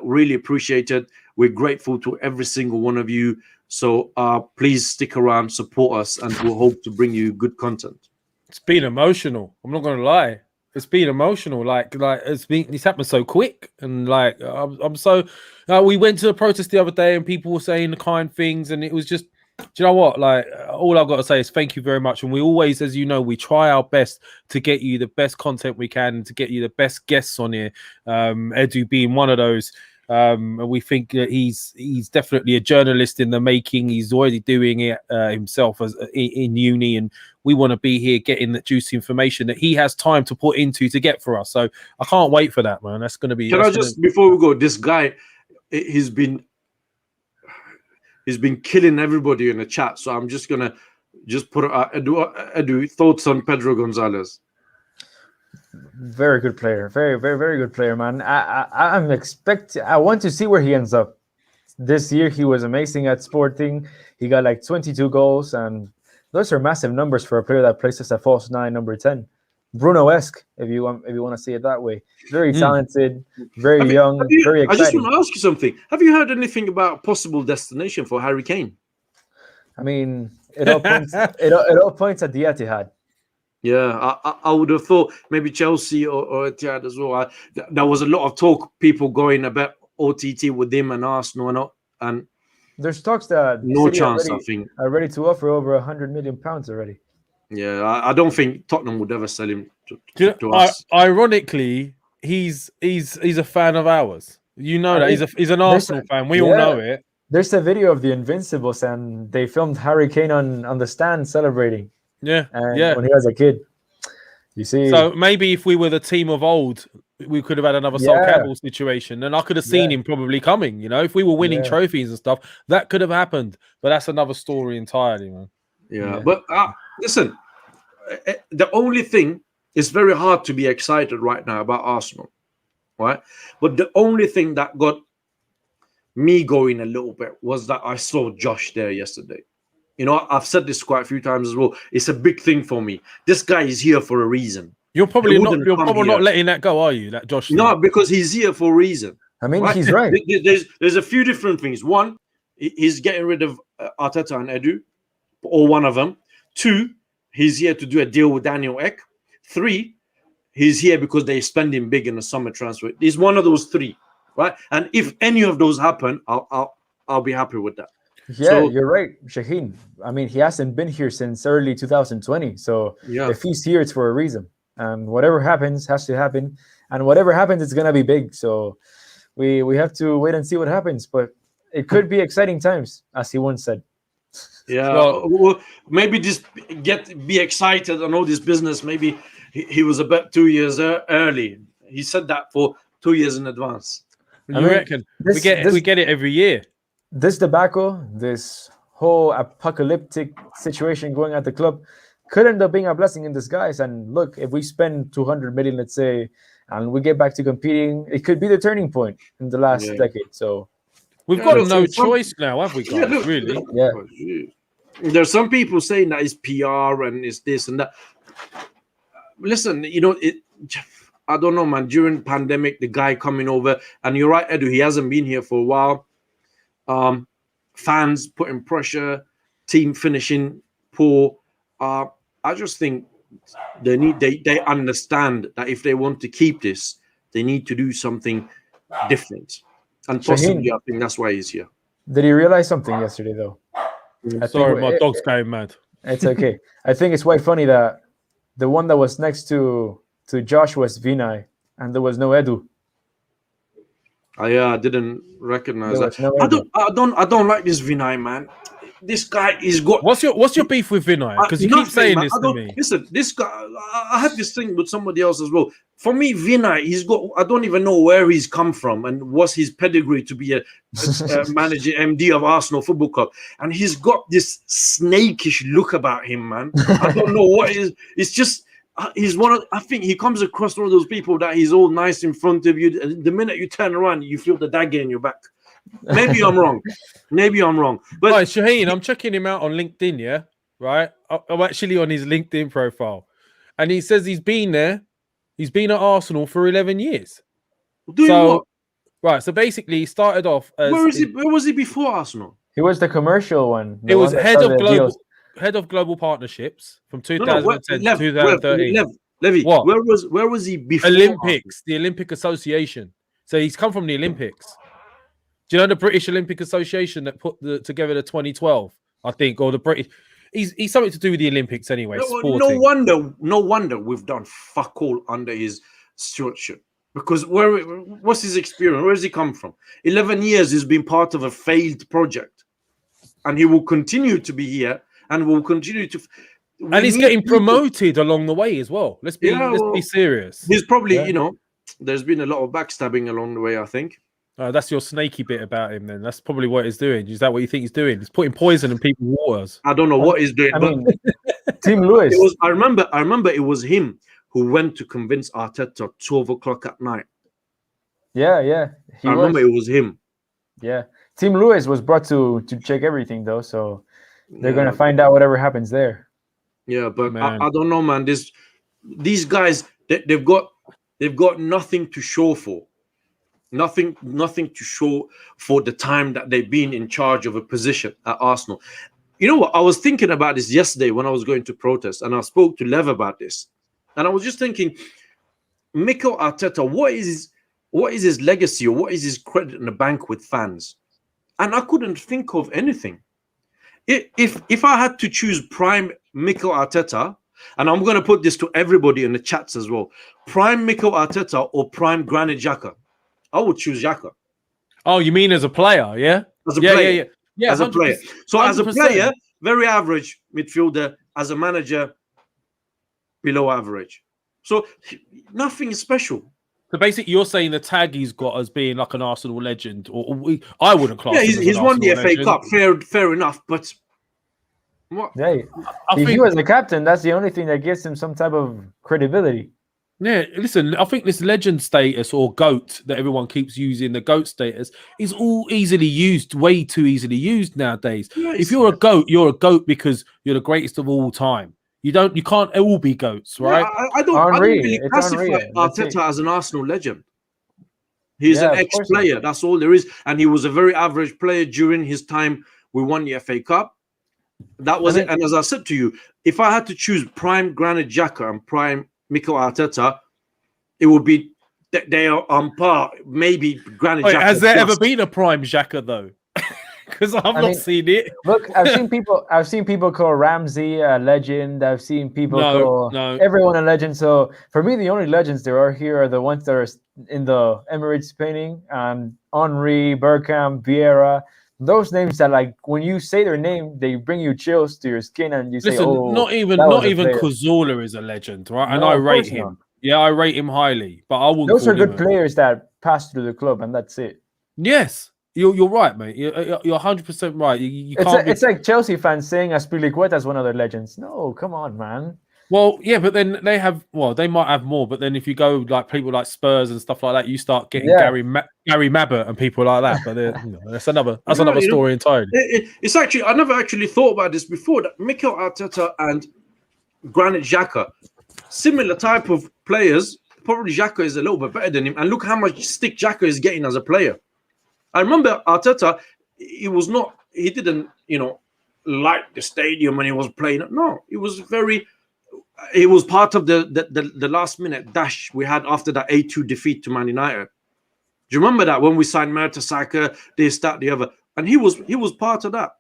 Really appreciate it. We're grateful to every single one of you. So please stick around, support us, and we'll hope to bring you good content. It's been emotional. I'm not going to lie. It's been emotional. It's happened so quick, and I'm so. We went to a protest the other day, and people were saying the kind things, and it was just. Do you know what? All I've got to say is thank you very much, and we always, as you know, we try our best to get you the best content we can, and to get you the best guests on here. Edu being one of those. And we think that he's definitely a journalist in the making. He's already doing it himself in uni, and we want to be here getting that juicy information that he has time to put into to get for us. So I can't wait for that, man. That's going to be. Before we go, this guy, he's been killing everybody in the chat. So I'm just gonna Just put Edu, thoughts on Pedro Gonzalez. Very good player. Very, very, very good player, man. I want to see where he ends up. This year he was amazing at Sporting. He got like 22 goals, and those are massive numbers for a player that plays as a false 9, number 10. Bruno-esque, if you want to see it that way. Very talented, very young, very exciting. I just want to ask you something. Have you heard anything about possible destination for Harry Kane? I mean, it all points at the Etihad. Yeah, I would have thought maybe Chelsea or Etihad as well. There was a lot of talk, people going about OTT with him and Arsenal and there's talks that no City chance. I think are ready to offer over £100 million already. Yeah, I don't think Tottenham would ever sell him to us. Ironically, he's a fan of ours. You know that he's an Arsenal fan. We all know it. There's a video of the Invincibles, and they filmed Harry Kane on the stand celebrating. Yeah, when he was a kid. You see, so maybe if we were the team of old, we could have had another Sol Campbell situation, and I could have seen him probably coming. You know, if we were winning trophies and stuff, that could have happened. But that's another story entirely, man. Yeah. But listen, the only thing is very hard to be excited right now about Arsenal, right? But the only thing that got me going a little bit was that I saw Josh there yesterday. You know, I've said this quite a few times as well. It's a big thing for me. This guy is here for a reason. You're probably not letting that go, are you? That Josh? No, because he's here for a reason. I mean, he's right. There's a few different things. One, he's getting rid of Arteta and Edu, or one of them. Two, he's here to do a deal with Daniel Ek. Three, he's here because they spend him big in the summer transfer. He's one of those three, right? And if any of those happen, I'll be happy with that. Yeah, so, you're right, Shahin. I mean, he hasn't been here since early 2020. So if he's here, it's for a reason. And whatever happens has to happen. And whatever happens, it's gonna be big. So we have to wait and see what happens. But it could be exciting times, as he once said. Yeah, well, maybe just be excited on all this business. Maybe he was about 2 years early. He said that for 2 years in advance. You reckon? We get it every year. This debacle, this whole apocalyptic situation going at the club, could end up being a blessing in disguise. And look, if we spend 200 million, let's say, and we get back to competing, it could be the turning point in the last decade. So we've got no choice now, have we, guys? Really? Yeah. There's some people saying that it's PR and it's this and that. Listen, you know, I don't know, man. During pandemic, the guy coming over, and you're right, Edu, he hasn't been here for a while. Fans putting pressure, team finishing poor. I just think they understand that if they want to keep this, they need to do something different. And possibly, Shahin, I think that's why he's here. Did he realize something yesterday, though? Sorry, my dog's going mad. It's okay. I think it's quite funny that the one that was next to Josh was Vinay, and there was no Edu. I didn't recognize that. I don't like this Vinay, man. This guy is got. What's your beef with Vinay? Because you keep saying this to me. Listen, this guy. I had this thing with somebody else as well. For me, Vinay, he's got. I don't even know where he's come from and what's his pedigree to be a manager, MD of Arsenal Football Club, and he's got this snakish look about him, man. I don't know what it is. It's just. He's one of. I think he comes across one of those people that he's all nice in front of you. The minute you turn around, you feel the dagger in your back. Maybe I'm wrong. But right, Shahin, I'm checking him out on LinkedIn. Yeah, right. I'm actually on his LinkedIn profile, and he says he's been there. He's been at Arsenal for 11 years. Right. So basically, he started off. Where was he before Arsenal? He was the commercial one. It was head of global partnerships from 2010 to 2013. Levy, what? Where was he before? Olympics, the Olympic Association. So he's come from the Olympics. Do you know the British Olympic Association that put together the 2012? I think, or the British. He's something to do with the Olympics anyway. No wonder we've done fuck all under his stewardship. Because what's his experience? Where does he come from? 11 years he's been part of a failed project, and he will continue to be here. And we'll continue to. And he's getting promoted along the way as well. Let's be serious. He's probably, there's been a lot of backstabbing along the way, I think. That's your snaky bit about him. Then that's probably what he's doing. Is that what you think he's doing? He's putting poison in people's waters. I don't know what he's doing, I but mean, Team Lewis. it was. I remember it was him who went to convince Arteta at 12 o'clock at night. Yeah. I remember it was him. Yeah. Team Lewis was brought to check everything though, so they're Yeah. gonna find out whatever happens there. Yeah, but Man. I don't know, man. These guys, they've got nothing to show for. Nothing to show for the time that they've been in charge of a position at Arsenal. You know what? I was thinking about this yesterday when I was going to protest, and I spoke to Lev about this. And I was just thinking, Mikel Arteta, what is his legacy, or what is his credit in the bank with fans? And I couldn't think of anything. If I had to choose prime Mikel Arteta, and I'm going to put this to everybody in the chats as well, prime Mikel Arteta or prime Granit Xhaka, I would choose Xhaka. Oh, you mean as a player? Yeah. As a player. Yeah. As a player. So as a 100%. player, very average midfielder. As a manager, below average. So nothing special. So basically, you're saying the tag he's got as being like an Arsenal legend, I wouldn't class. Yeah, him as he's an won the Arsenal FA legend. Cup. Fair enough. But what? Yeah, I if he think, was the captain, that's the only thing that gives him some type of credibility. yeah. Listen, I think this legend status or GOAT that everyone keeps using, the GOAT status, is all easily used, way too easily used nowadays. Yeah, If you're a GOAT because you're the greatest of all time. You can't all be GOATs, right? Yeah, I don't really It's classify Henry. That's it. Arteta as an Arsenal legend. He's Yeah, an of course ex-player. That's all there is. And he was a very average player during his time. We won the FA Cup. That was it. And as I said to you, if I had to choose prime Granit Xhaka and prime Mikel Arteta, it would be they are on par. Maybe Granit Wait, Xhaka. has there ever just- been a prime Xhaka though? Because I've not seen it. Look, I've seen people call Ramsey a legend. I've seen people call everyone a legend. So for me, the only legends there are here are the ones that are in the Emirates painting, and Henry, Bergkamp, Vieira. Those names that, like, when you say their name, they bring you chills to your skin, and you say, Listen, "Oh, not even Cazorla is a legend, right? And No, I of rate course him. not. Yeah, I rate him highly, but I wouldn't. Those call are good him a- players that pass through the club, and that's it." Yes, you're right, mate. You're 100% right. You can't. It's like Chelsea fans saying Aspilicueta is one of their legends. No, come on, man. Well, yeah, but then they might have more. But then if you go like people like Spurs and stuff like that, you start getting Gary Mabbott and people like that. But that's another story entirely. It's actually, I never actually thought about this before, that Mikel Arteta and Granit Xhaka, similar type of players. Probably Xhaka is a little bit better than him. And look how much stick Xhaka is getting as a player. I remember Arteta, he didn't, like the stadium when he was playing. No, it was part of the last minute dash we had after that 8-2 defeat to Man United. Do you remember that when we signed Mertesacker, this, that, the other? And he was part of that.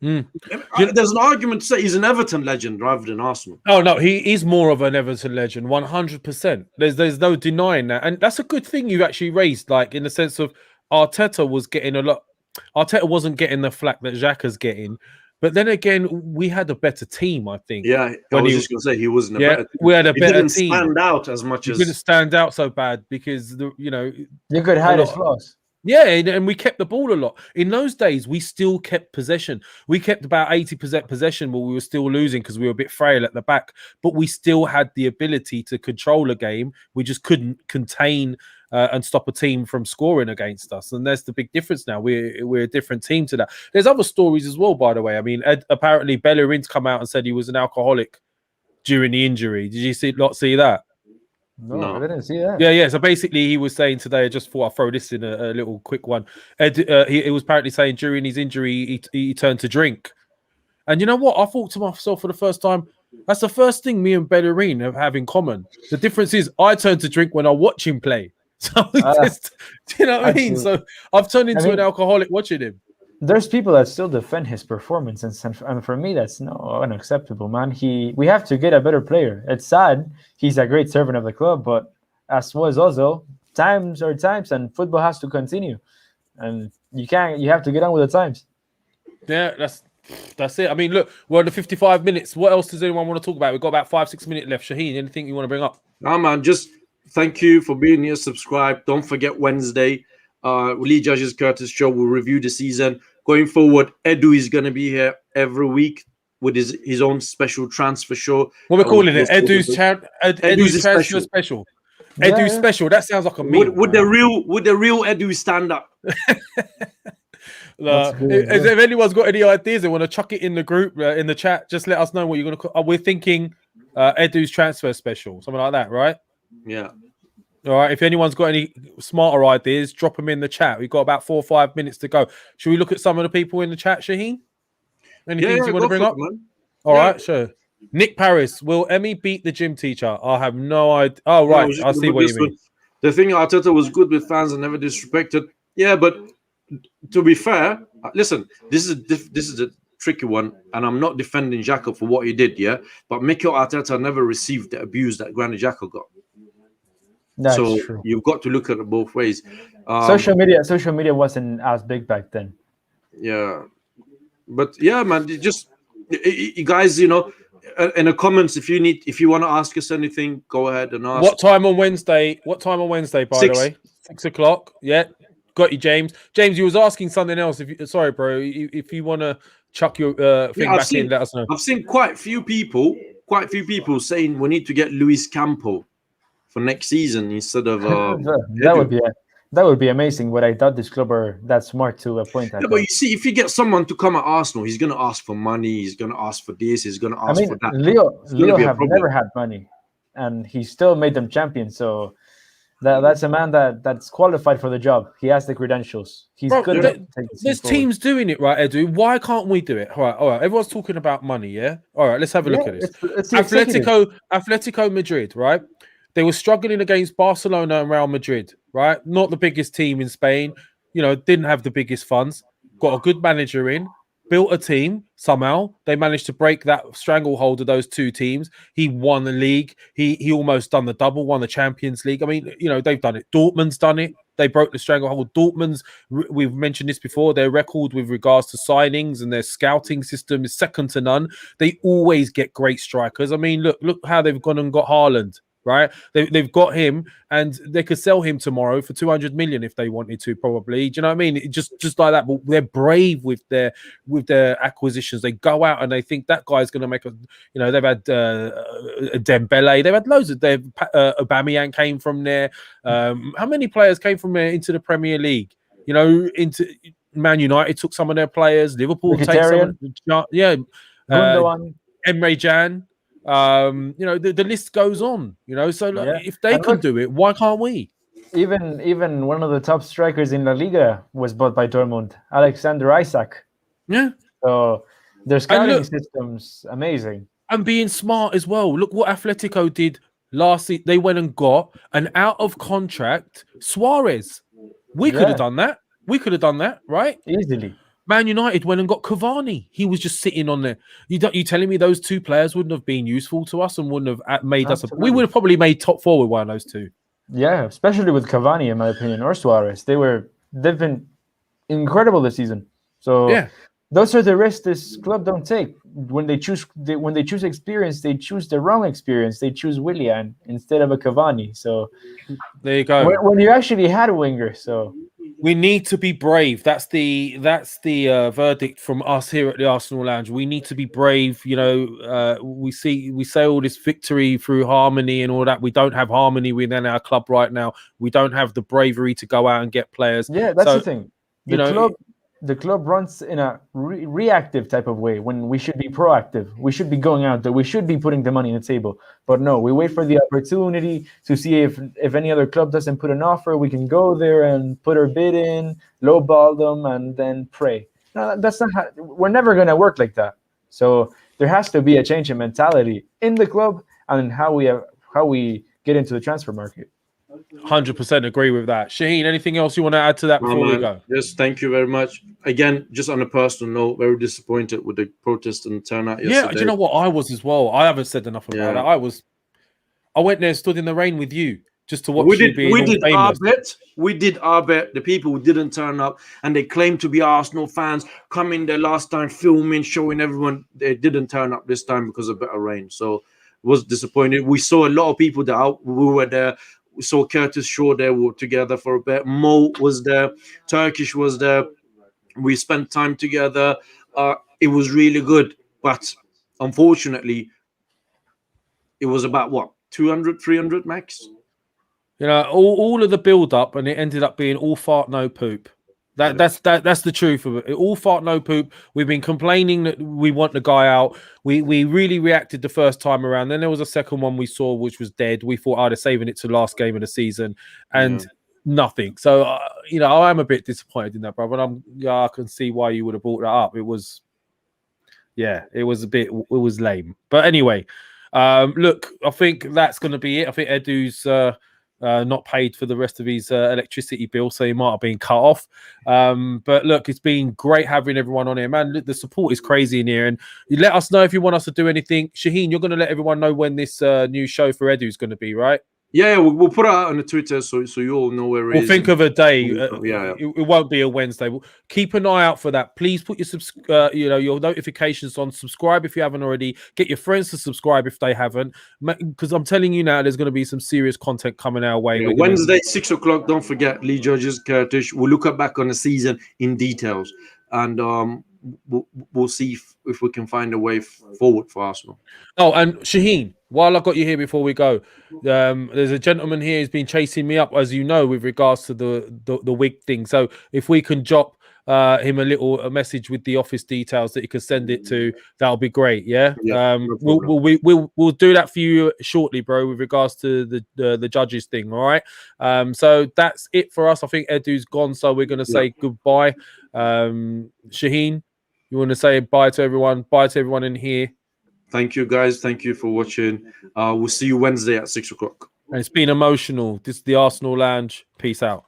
There's an argument to say he's an Everton legend rather than Arsenal. Oh no, he is more of an Everton legend, 100%. There's no denying that, and that's a good thing you actually raised. Like, in the sense of Arteta was getting a lot. Arteta wasn't getting the flack that Xhaka's getting, but then again, we had a better team. I think. Yeah, I was just going to say he wasn't a better team. We had a better didn't team. Stand out as much as didn't stand out so bad because you could hide his flaws. Yeah, and we kept the ball a lot. In those days, we still kept possession. We kept about 80% possession, but we were still losing because we were a bit frail at the back. But we still had the ability to control a game. We just couldn't contain and stop a team from scoring against us. And that's the big difference now. We're a different team to that. There's other stories as well, by the way. I mean, apparently Bellerin's come out and said he was an alcoholic during the injury. Did you not see that? No, I didn't see that. Yeah. So basically, he was saying today, I just thought I'd throw this in a little quick one. He was apparently saying during his injury, he turned to drink. And you know what? I thought to myself for the first time, that's the first thing me and Bellerin have in common. The difference is I turn to drink when I watch him play. So, do you know what I mean? So I've turned into an alcoholic watching him. There's people that still defend his performance, and for me, that's unacceptable, man. We have to get a better player. It's sad. He's a great servant of the club, but as was also, times are times, and football has to continue. And you have to get on with the times. Yeah, that's it. I mean, look, we're on the 55 minutes. What else does anyone want to talk about? We've got about 5-6 minutes left. Shahin, anything you want to bring up? No, man, just thank you for being here. Subscribe. Don't forget Wednesday. Lee Judge's Curtis Show. We'll review the season. Going forward, Edu is going to be here every week with his own special transfer show. What we're calling it, Edu's transfer special. special. Yeah, Edu yeah. special. That sounds like a meme. Would the real Edu stand up? If anyone's got any ideas, they want to chuck it in the group, in the chat, just let us know what you're going to call. We're thinking Edu's transfer special, something like that, right? Yeah. All right. If anyone's got any smarter ideas, drop them in the chat. We've got about 4 or 5 minutes to go. Should we look at some of the people in the chat, Shaheen? Anything you want to bring up? All right, sure. Nick Paris, will Emmy beat the gym teacher? I have no idea. Oh, right. I see what you mean. The thing Arteta was good with fans and never disrespected. Yeah, but to be fair, listen, this is a tricky one, and I'm not defending Xhaka for what he did, yeah. But Mikel Arteta never received the abuse that Granit Xhaka got. That's so true. You've got to look at it both ways. Social media wasn't as big back then. Yeah, but yeah, man, you guys, you know, in the comments, if you want to ask us anything, go ahead and ask. What time on Wednesday? By the way, 6 o'clock. Yeah, got you, James. James, you was asking something else. Sorry, bro. If you want to chuck your thing back in, let us know. I've seen quite a few people saying we need to get Luis Campo for next season instead of that would be amazing. But I doubt this club are that smart to appoint that. Yeah, but you see, if you get someone to come at Arsenal, he's going to ask for money. He's going to ask for this. He's going to ask for that. Leo have never had money, and he still made them champions. So that's a man that's qualified for the job. He has the credentials. He's good. There's teams doing it, right, Edu? Why can't we do it? All right. Everyone's talking about money, yeah. All right, let's have a look at this. It's Atletico Madrid, right? They were struggling against Barcelona and Real Madrid, right? Not the biggest team in Spain. You know, didn't have the biggest funds. Got a good manager in. Built a team somehow. They managed to break that stranglehold of those two teams. He won the league. He almost done the double, won the Champions League. I mean, you know, they've done it. Dortmund's done it. They broke the stranglehold. Dortmund's, we've mentioned this before, their record with regards to signings and their scouting system is second to none. They always get great strikers. I mean, look how they've gone and got Haaland. Right, they've got him, and they could sell him tomorrow for 200 million if they wanted to. Probably, do you know what I mean? Just like that. But they're brave with their acquisitions. They go out and they think that guy's going to make a. You know, they've had Dembele. They've had loads of. Aubameyang came from there. How many players came from there into the Premier League? You know, into Man United took some of their players. Liverpool take some. Emre Can. You know, the list goes on, you know, so if they can do it, why can't we? Even one of the top strikers in La Liga was bought by Dortmund, Alexander Isak. Yeah. So their scouting system's amazing. And being smart as well. Look what Atletico did last season. They went and got an out of contract Suarez. We could have done that. Right? Easily. Man United went and got Cavani. He was just sitting on there. You telling me those two players wouldn't have been useful to us and wouldn't have made us? We would have probably made top 4 with one of those two. Yeah, especially with Cavani, in my opinion, or Suarez. They've been incredible this season. So those are the risks this club don't take. When they choose experience, they choose the wrong experience. They choose Willian instead of a Cavani. So there you go. When you actually had a winger, so. We need to be brave. That's the verdict from us here at the Arsenal Lounge. We need to be brave. You know, we say all this victory through harmony and all that. We don't have harmony within our club right now. We don't have the bravery to go out and get players. Yeah, that's the thing. The club runs in a reactive type of way when we should be proactive. We should be going out there. We should be putting the money on the table. But no, we wait for the opportunity to see if any other club doesn't put an offer, we can go there and put our bid in, lowball them, and then pray. No, that's not how. We're never going to work like that. So there has to be a change in mentality in the club and how we get into the transfer market. 100% agree with that. Shaheen, anything else you want to add to that before we go? Yes, thank you very much. Again, just on a personal note, very disappointed with the protest and turnout yesterday. Yeah, do you know what? I was as well. I haven't said enough about that. I went there, stood in the rain with you just to watch you being all famous. We did our bet. The people who didn't turn up and they claimed to be Arsenal fans, coming there last time, filming, showing everyone. They didn't turn up this time because of better rain. So it was disappointed. We saw a lot of people that we were there. We saw Curtis Shaw there. We were together for a bit. Mo was there. Turkish was there. We spent time together. It was really good. But unfortunately, it was about what, 200, 300 max? All of the build up, and it ended up being all fart, no poop. That's the truth of it. All fart, no poop. We've been complaining that we want the guy out. We really reacted the first time around. Then there was a second one we saw, which was dead. We thought, they're saving it to last game of the season, and nothing. So I am a bit disappointed in that, brother. And I can see why you would have brought that up. It was lame. But anyway, look, I think that's going to be it. I think Edu's not paid for the rest of his electricity bill, so he might have been cut off. But look, it's been great having everyone on here, man. Look, the support is crazy in here, and you let us know if you want us to do anything. Shahin, you're going to let everyone know when this new show for Edu is going to be, right? Yeah, we'll put it out on the Twitter so you all know where it is. We'll think of a day. It won't be a Wednesday. Keep an eye out for that. Please put your notifications on. Subscribe if you haven't already. Get your friends to subscribe if they haven't. Because I'm telling you now, there's going to be some serious content coming our way. Yeah, Wednesday, 6 o'clock. Don't forget, Lee Judges, Curtis. We'll look back on the season in details, and we'll see if we can find a way forward for Arsenal. Oh, and Shahin, while I've got you here before we go, there's a gentleman here who's been chasing me up, as you know, with regards to the wig thing. So if we can drop him a message with the office details that he can send it to, that'll be great. Yeah. We'll do that for you shortly, bro, with regards to the judges thing. All right. So that's it for us. I think Edu's gone, so we're going to say goodbye. Shahin, you want to say bye to everyone? Bye to everyone in here. Thank you, guys. Thank you for watching. We'll see you Wednesday at 6 o'clock. And it's been emotional. This is the Arsenal Lounge. Peace out.